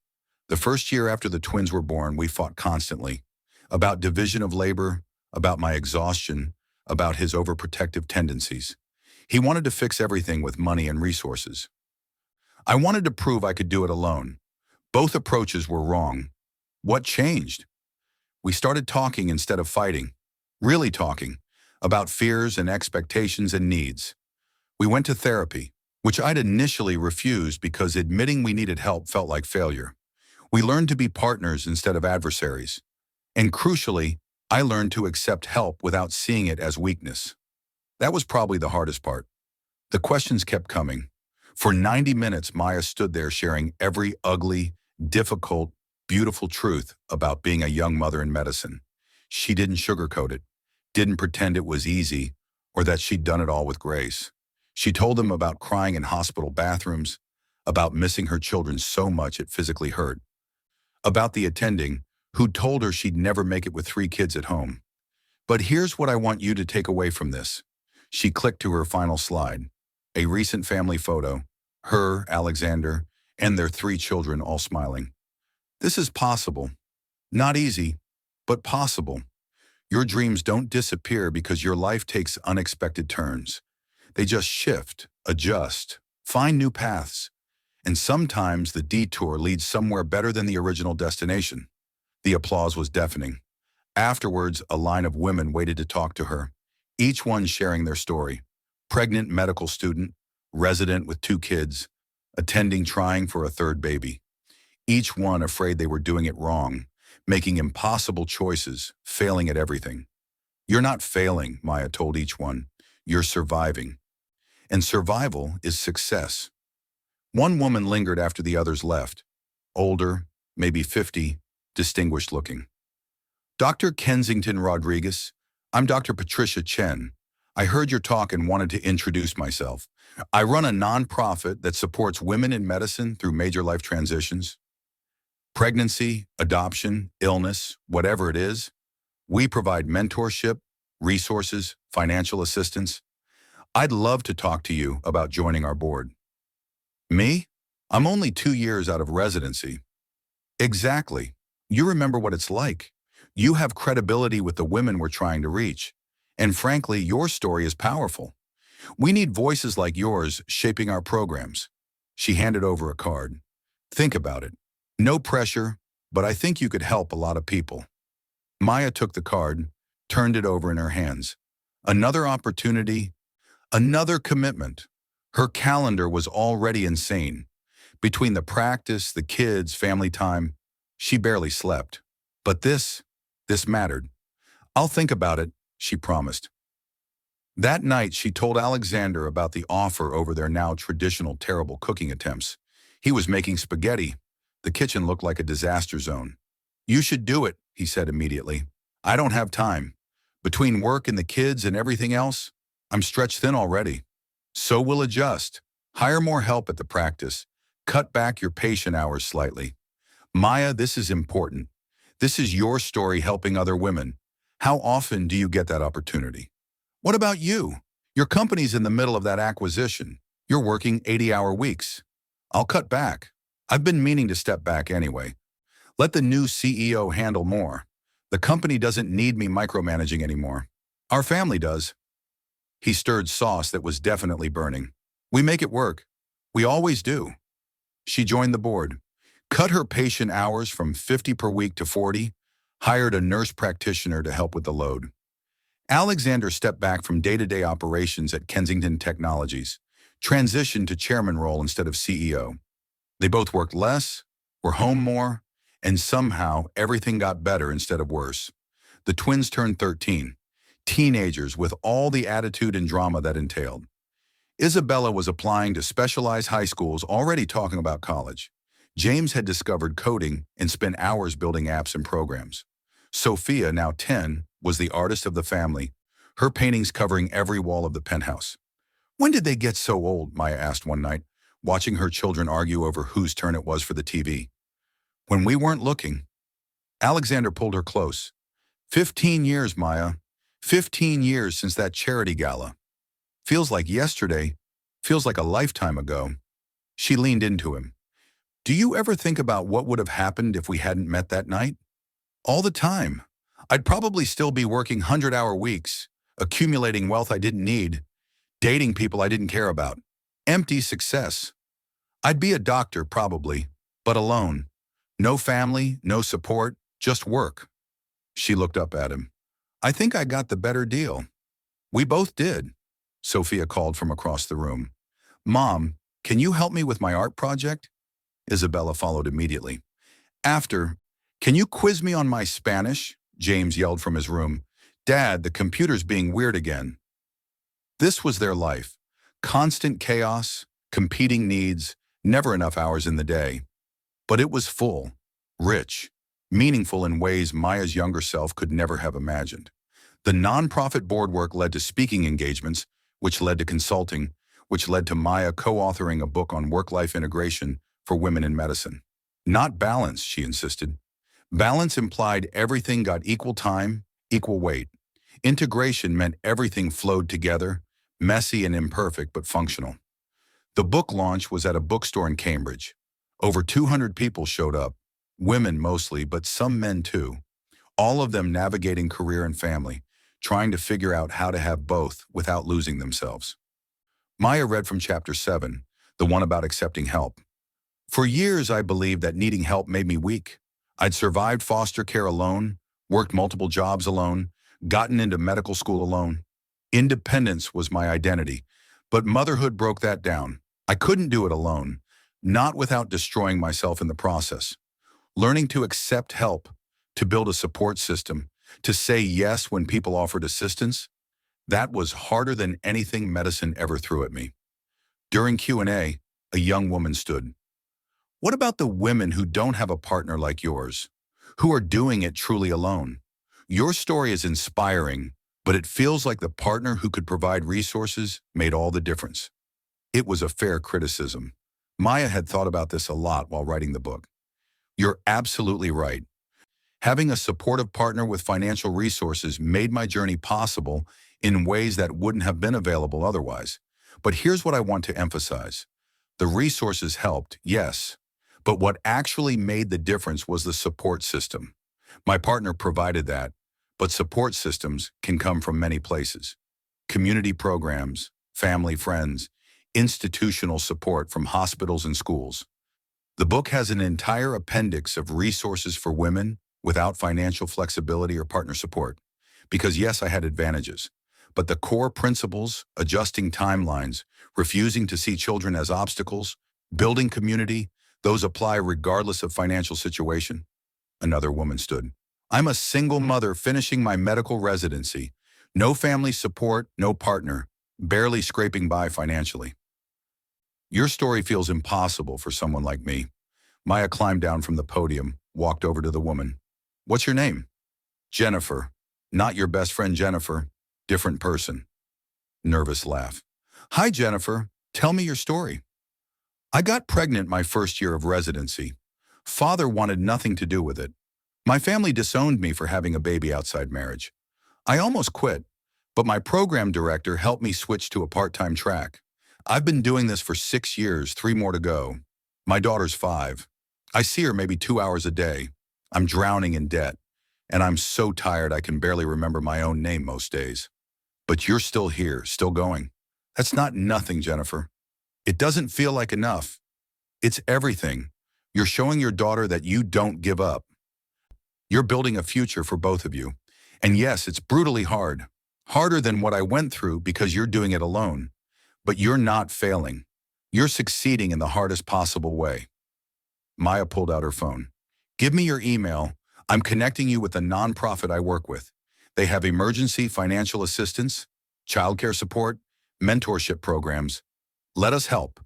The first year after the twins were born, we fought constantly. About division of labor, about my exhaustion, about his overprotective tendencies. He wanted to fix everything with money and resources. I wanted to prove I could do it alone. Both approaches were wrong. What changed? We started talking instead of fighting. Really talking. About fears and expectations and needs. We went to therapy, which I'd initially refused because admitting we needed help felt like failure. We learned to be partners instead of adversaries. And crucially, I learned to accept help without seeing it as weakness. That was probably the hardest part. The questions kept coming. For 90 minutes, Maya stood there sharing every ugly, difficult, beautiful truth about being a young mother in medicine. She didn't sugarcoat it, didn't pretend it was easy, or that she'd done it all with grace. She told them about crying in hospital bathrooms, about missing her children so much it physically hurt, about the attending who told her she'd never make it with 3 kids at home. But here's what I want you to take away from this. She clicked to her final slide, a recent family photo, her, Alexander, and their 3 children all smiling. This is possible. Not easy, but possible. Your dreams don't disappear because your life takes unexpected turns. They just shift, adjust, find new paths. And sometimes the detour leads somewhere better than the original destination. The applause was deafening. Afterwards, a line of women waited to talk to her, each one sharing their story. Pregnant medical student, resident with 2 kids, attending trying for a 3rd baby. Each one afraid they were doing it wrong, making impossible choices, failing at everything. You're not failing, Maya told each one. You're surviving. And survival is success. One woman lingered after the others left. Older, maybe 50, distinguished looking. Dr. Kensington Rodriguez, I'm Dr. Patricia Chen. I heard your talk and wanted to introduce myself. I run a nonprofit that supports women in medicine through major life transitions. Pregnancy, adoption, illness, whatever it is, we provide mentorship, resources, financial assistance. I'd love to talk to you about joining our board. Me? I'm only 2 years out of residency. Exactly. You remember what it's like. You have credibility with the women we're trying to reach. And frankly, your story is powerful. We need voices like yours shaping our programs." She handed over a card. "Think about it. No pressure, but I think you could help a lot of people." Maya took the card, turned it over in her hands. Another opportunity, another commitment. Her calendar was already insane. Between the practice, the kids, family time, she barely slept. But this mattered. "I'll think about it," she promised. That night, she told Alexander about the offer over their now traditional terrible cooking attempts. He was making spaghetti. The kitchen looked like a disaster zone. "You should do it," he said immediately. "I don't have time. Between work and the kids and everything else, I'm stretched thin already." "So we'll adjust. Hire more help at the practice. Cut back your patient hours slightly." "Maya, this is important. This is your story helping other women. How often do you get that opportunity?" "What about you? Your company's in the middle of that acquisition. You're working 80-hour weeks." "I'll cut back. I've been meaning to step back anyway. Let the new CEO handle more. The company doesn't need me micromanaging anymore. Our family does." He stirred sauce that was definitely burning. "We make it work. We always do." She joined the board, cut her patient hours from 50 per week to 40, hired a nurse practitioner to help with the load. Alexander stepped back from day-to-day operations at Kensington Technologies, transitioned to chairman role instead of CEO. They both worked less, were home more, and somehow everything got better instead of worse. The twins turned 13, teenagers with all the attitude and drama that entailed. Isabella was applying to specialized high schools, already talking about college. James had discovered coding and spent hours building apps and programs. Sophia, now 10, was the artist of the family, her paintings covering every wall of the penthouse. "When did they get so old?" Maya asked one night, watching her children argue over whose turn it was for the TV. "When we weren't looking." Alexander pulled her close. 15 years, Maya. 15 years since that charity gala. Feels like yesterday. Feels like a lifetime ago." She leaned into him. "Do you ever think about what would have happened if we hadn't met that night?" "All the time. I'd probably still be working 100-hour weeks, accumulating wealth I didn't need, dating people I didn't care about. Empty success. I'd be a doctor, probably, but alone. No family, no support, just work." She looked up at him. "I think I got the better deal." "We both did," Sophia called from across the room. "Mom, can you help me with my art project?" Isabella followed immediately. After, "Can you quiz me on my Spanish?" James yelled from his room. "Dad, the computer's being weird again." This was their life. Constant chaos, competing needs, never enough hours in the day. But it was full, rich, meaningful in ways Maya's younger self could never have imagined. The nonprofit board work led to speaking engagements, which led to consulting, which led to Maya co-authoring a book on work-life integration for women in medicine. Not balance, she insisted. Balance implied everything got equal time, equal weight. Integration meant everything flowed together, messy and imperfect but functional. The book launch was at a bookstore in Cambridge. Over 200 people showed up, women mostly, but some men too. All of them navigating career and family, trying to figure out how to have both without losing themselves. Maya read from chapter 7, the one about accepting help. "For years, I believed that needing help made me weak. I'd survived foster care alone, worked multiple jobs alone, gotten into medical school alone. Independence was my identity, but motherhood broke that down. I couldn't do it alone, not without destroying myself in the process. Learning to accept help, to build a support system, to say yes when people offered assistance, that was harder than anything medicine ever threw at me." During Q&A, a young woman stood. "What about the women who don't have a partner like yours, who are doing it truly alone? Your story is inspiring, but it feels like the partner who could provide resources made all the difference." It was a fair criticism. Maya had thought about this a lot while writing the book. "You're absolutely right. Having a supportive partner with financial resources made my journey possible in ways that wouldn't have been available otherwise. But here's what I want to emphasize. The resources helped, yes, but what actually made the difference was the support system. My partner provided that, but support systems can come from many places. Community programs, family, friends, institutional support from hospitals and schools. The book has an entire appendix of resources for women without financial flexibility or partner support. Because yes, I had advantages, but the core principles, adjusting timelines, refusing to see children as obstacles, building community, those apply regardless of financial situation. Another woman stood. I'm a single mother finishing my medical residency. No family support, no partner, barely scraping by financially. Your story feels impossible for someone like me. Maya climbed down from the podium, walked over to the woman. What's your name? Jennifer. Not your best friend Jennifer. Different person. Nervous laugh. Hi, Jennifer. Tell me your story. I got pregnant my first year of residency. Father wanted nothing to do with it. My family disowned me for having a baby outside marriage. I almost quit, but my program director helped me switch to a part-time track. I've been doing this for 6 years, 3 more to go. My daughter's 5. I see her maybe 2 hours a day. I'm drowning in debt, and I'm so tired I can barely remember my own name most days. But you're still here, still going. That's not nothing, Jennifer. It doesn't feel like enough. It's everything. You're showing your daughter that you don't give up. You're building a future for both of you. And yes, it's brutally hard. Harder than what I went through because you're doing it alone. But you're not failing. You're succeeding in the hardest possible way. Maya pulled out her phone. Give me your email. I'm connecting you with a nonprofit I work with. They have emergency financial assistance, childcare support, mentorship programs. Let us help.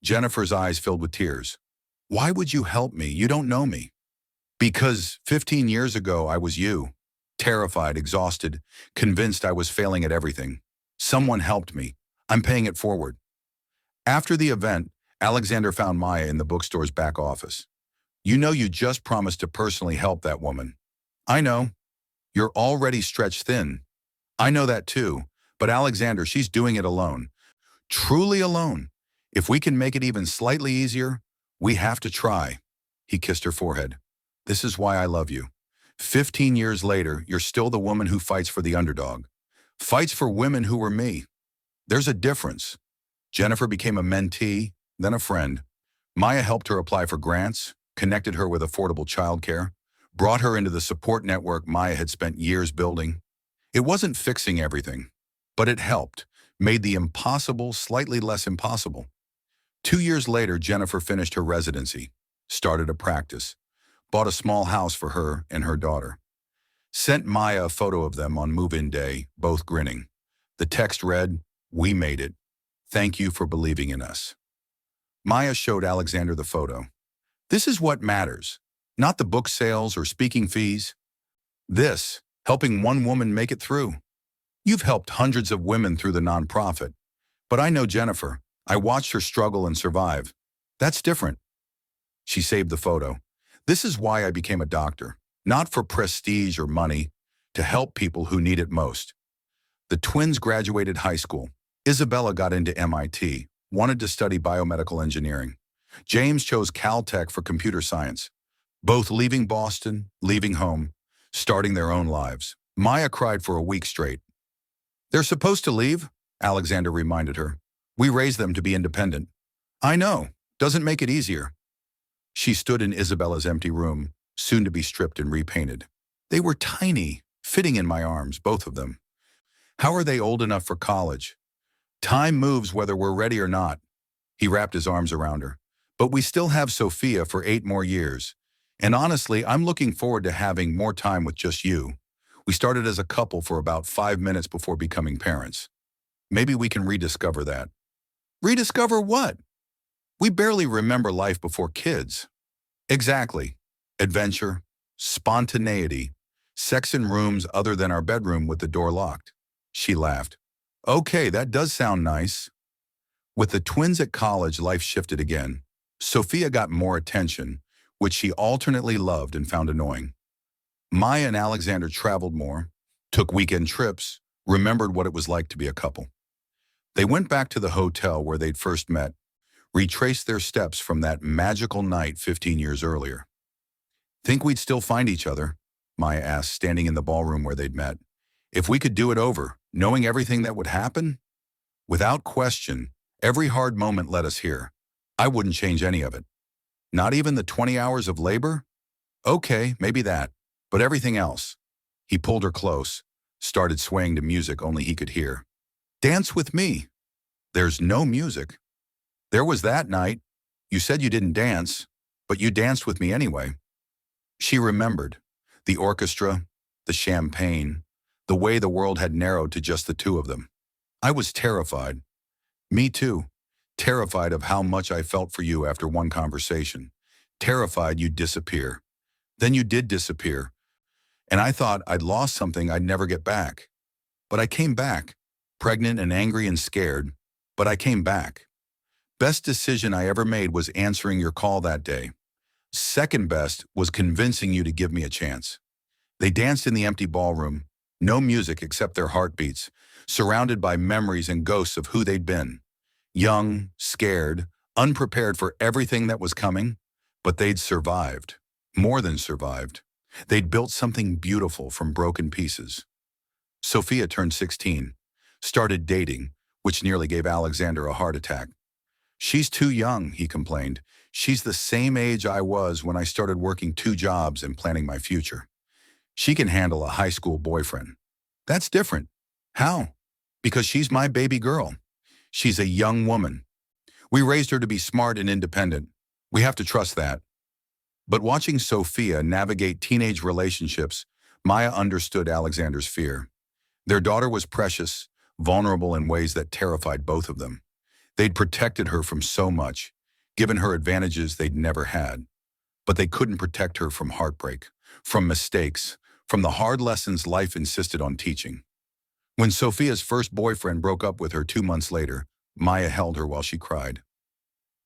Jennifer's eyes filled with tears. Why would you help me? You don't know me. Because 15 years ago, I was you. Terrified, exhausted, convinced I was failing at everything. Someone helped me. I'm paying it forward. After the event, Alexander found Maya in the bookstore's back office. You know you just promised to personally help that woman. I know. You're already stretched thin. I know that too. But Alexander, she's doing it alone. Truly alone. If we can make it even slightly easier, we have to try. He kissed her forehead. This is why I love you. 15 years later, you're still the woman who fights for the underdog. Fights for women who were me. There's a difference. Jennifer became a mentee, then a friend. Maya helped her apply for grants, connected her with affordable childcare, brought her into the support network Maya had spent years building. It wasn't fixing everything, but it helped, made the impossible slightly less impossible. 2 years later, Jennifer finished her residency, started a practice, bought a small house for her and her daughter. Sent Maya a photo of them on move-in day, both grinning. The text read, "We made it. Thank you for believing in us." Maya showed Alexander the photo. This is what matters, not the book sales or speaking fees. This, helping one woman make it through. You've helped hundreds of women through the nonprofit. But I know Jennifer. I watched her struggle and survive. That's different. She saved the photo. This is why I became a doctor, not for prestige or money, to help people who need it most. The twins graduated high school. Isabella got into MIT, wanted to study biomedical engineering. James chose Caltech for computer science. Both leaving Boston, leaving home, starting their own lives. Maya cried for a week straight. They're supposed to leave, Alexander reminded her. We raised them to be independent. I know, doesn't make it easier. She stood in Isabella's empty room, soon to be stripped and repainted. They were tiny, fitting in my arms, both of them. How are they old enough for college? Time moves whether we're ready or not. He wrapped his arms around her. But we still have Sophia for 8 more years. And honestly, I'm looking forward to having more time with just you. We started as a couple for about 5 minutes before becoming parents. Maybe we can rediscover that. Rediscover what? We barely remember life before kids. Exactly. Adventure, spontaneity, sex in rooms other than our bedroom with the door locked. She laughed. Okay, that does sound nice. With the twins at college, life shifted again. Sophia got more attention, which she alternately loved and found annoying. Maya and Alexander traveled more, took weekend trips, remembered what it was like to be a couple. They went back to the hotel where they'd first met, retraced their steps from that magical night 15 years earlier. Think we'd still find each other? Maya asked, standing in the ballroom where they'd met. If we could do it over, knowing everything that would happen? Without question, every hard moment led us here. I wouldn't change any of it. Not even the 20 hours of labor? Okay, maybe that. But everything else. He pulled her close, started swaying to music only he could hear. Dance with me. There's no music. There was that night. You said you didn't dance, but you danced with me anyway. She remembered. The orchestra, the champagne, the way the world had narrowed to just the two of them. I was terrified. Me too. Terrified of how much I felt for you after one conversation. Terrified you'd disappear. Then you did disappear. And I thought I'd lost something I'd never get back. But I came back. Pregnant and angry and scared. But I came back. Best decision I ever made was answering your call that day. Second best was convincing you to give me a chance. They danced in the empty ballroom, no music except their heartbeats, surrounded by memories and ghosts of who they'd been. Young, scared, unprepared for everything that was coming, but they'd survived. More than survived. They'd built something beautiful from broken pieces. Sophia turned 16, started dating, which nearly gave Alexander a heart attack. She's too young, he complained. She's the same age I was when I started working 2 jobs and planning my future. She can handle a high school boyfriend. That's different. How? Because she's my baby girl. She's a young woman. We raised her to be smart and independent. We have to trust that. But watching Sophia navigate teenage relationships, Maya understood Alexander's fear. Their daughter was precious, vulnerable in ways that terrified both of them. They'd protected her from so much, given her advantages they'd never had. But they couldn't protect her from heartbreak, from mistakes, from the hard lessons life insisted on teaching. When Sophia's first boyfriend broke up with her 2 months later, Maya held her while she cried.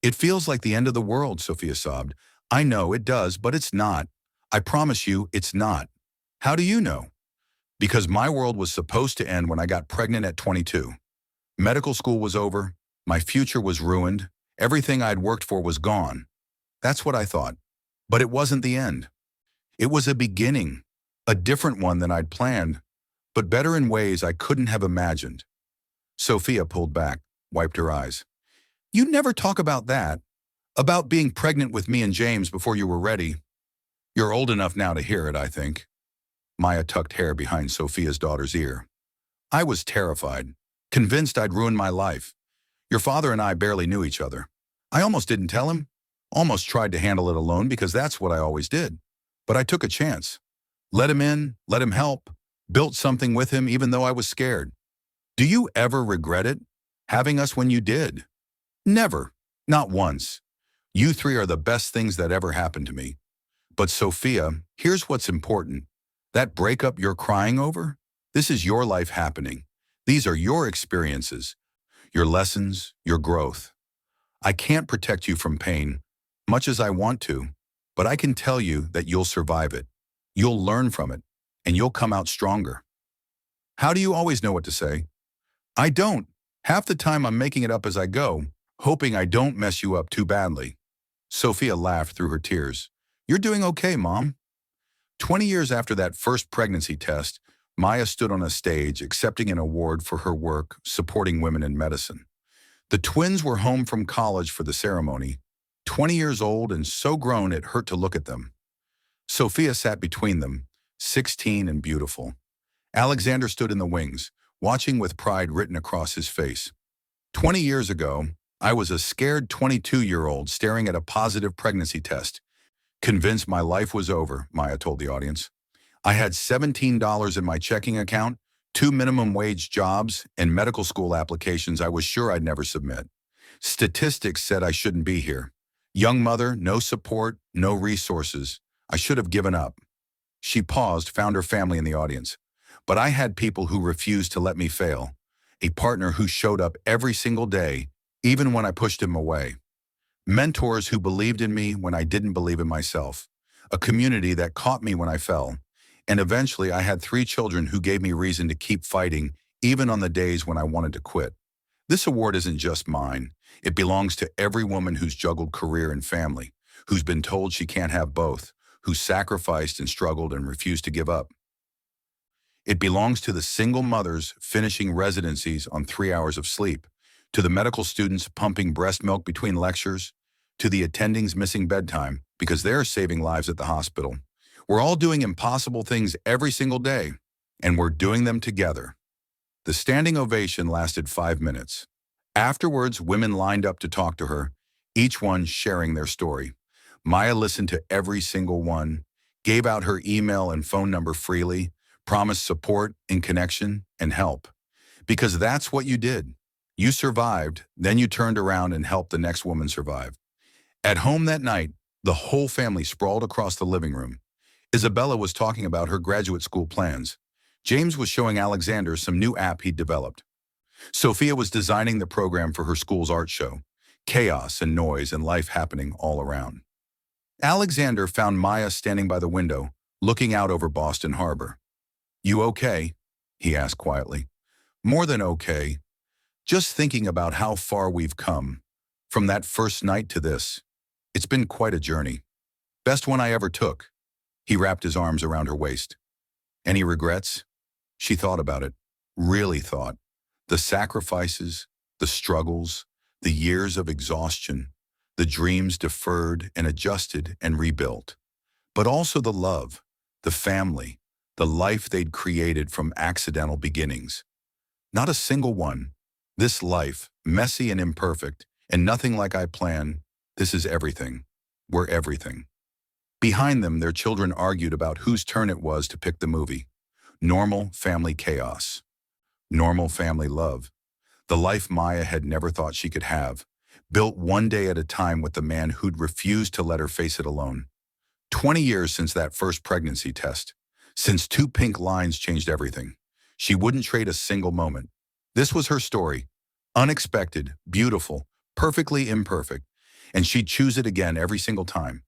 It feels like the end of the world, Sophia sobbed. I know it does, but it's not. I promise you, it's not. How do you know? Because my world was supposed to end when I got pregnant at 22. Medical school was over. My future was ruined. Everything I'd worked for was gone. That's what I thought. But it wasn't the end. It was a beginning, a different one than I'd planned, but better in ways I couldn't have imagined. Sophia pulled back, wiped her eyes. You never talk about that, about being pregnant with me and James before you were ready. You're old enough now to hear it, I think. Maya tucked hair behind Sophia's daughter's ear. I was terrified, convinced I'd ruined my life. Your father and I barely knew each other. I almost didn't tell him, almost tried to handle it alone because that's what I always did. But I took a chance. Let him in, let him help, built something with him even though I was scared. Do you ever regret it, having us when you did? Never, not once. You 3 are the best things that ever happened to me. But Sophia, here's what's important. That breakup you're crying over? This is your life happening. These are your experiences, your lessons, your growth. I can't protect you from pain, much as I want to, but I can tell you that you'll survive it. You'll learn from it, and you'll come out stronger. How do you always know what to say? I don't. Half the time I'm making it up as I go, hoping I don't mess you up too badly. Sophia laughed through her tears. You're doing okay, Mom. 20 years after that first pregnancy test, Maya stood on a stage accepting an award for her work supporting women in medicine. The twins were home from college for the ceremony, 20 years old and so grown it hurt to look at them. Sophia sat between them, 16 and beautiful. Alexander stood in the wings, watching with pride written across his face. 20 years ago, I was a scared 22-year-old staring at a positive pregnancy test. Convinced my life was over, Maya told the audience. I had $17 in my checking account, 2 minimum wage jobs, and medical school applications I was sure I'd never submit. Statistics said I shouldn't be here. Young mother, no support, no resources. I should have given up. She paused, found her family in the audience. But I had people who refused to let me fail. A partner who showed up every single day, even when I pushed him away. Mentors who believed in me when I didn't believe in myself. A community that caught me when I fell. And eventually I had 3 children who gave me reason to keep fighting, even on the days when I wanted to quit. This award isn't just mine. It belongs to every woman who's juggled career and family, who's been told she can't have both, who sacrificed and struggled and refused to give up. It belongs to the single mothers finishing residencies on 3 hours of sleep, to the medical students pumping breast milk between lectures, to the attendings missing bedtime because they're saving lives at the hospital. We're all doing impossible things every single day, and we're doing them together. The standing ovation lasted 5 minutes. Afterwards, women lined up to talk to her, each one sharing their story. Maya listened to every single one, gave out her email and phone number freely, promised support and connection and help. Because that's what you did. You survived, then you turned around and helped the next woman survive. At home that night, the whole family sprawled across the living room. Isabella was talking about her graduate school plans. James was showing Alexander some new app he'd developed. Sophia was designing the program for her school's art show. Chaos and noise and life happening all around. Alexander found Maya standing by the window, looking out over Boston Harbor. "You okay?" he asked quietly. "More than okay. Just thinking about how far we've come. From that first night to this. It's been quite a journey. Best one I ever took." He wrapped his arms around her waist. "Any regrets?" She thought about it. Really thought. The sacrifices, the struggles, the years of exhaustion, the dreams deferred and adjusted and rebuilt. But also the love, the family, the life they'd created from accidental beginnings. Not a single one. This life, messy and imperfect, and nothing like I planned, this is everything. We're everything. Behind them, their children argued about whose turn it was to pick the movie. Normal family chaos. Normal family love. The life Maya had never thought she could have, built one day at a time with the man who'd refused to let her face it alone. 20 years since that first pregnancy test. Since 2 pink lines changed everything. She wouldn't trade a single moment. This was her story. Unexpected, beautiful, perfectly imperfect. And she'd choose it again every single time.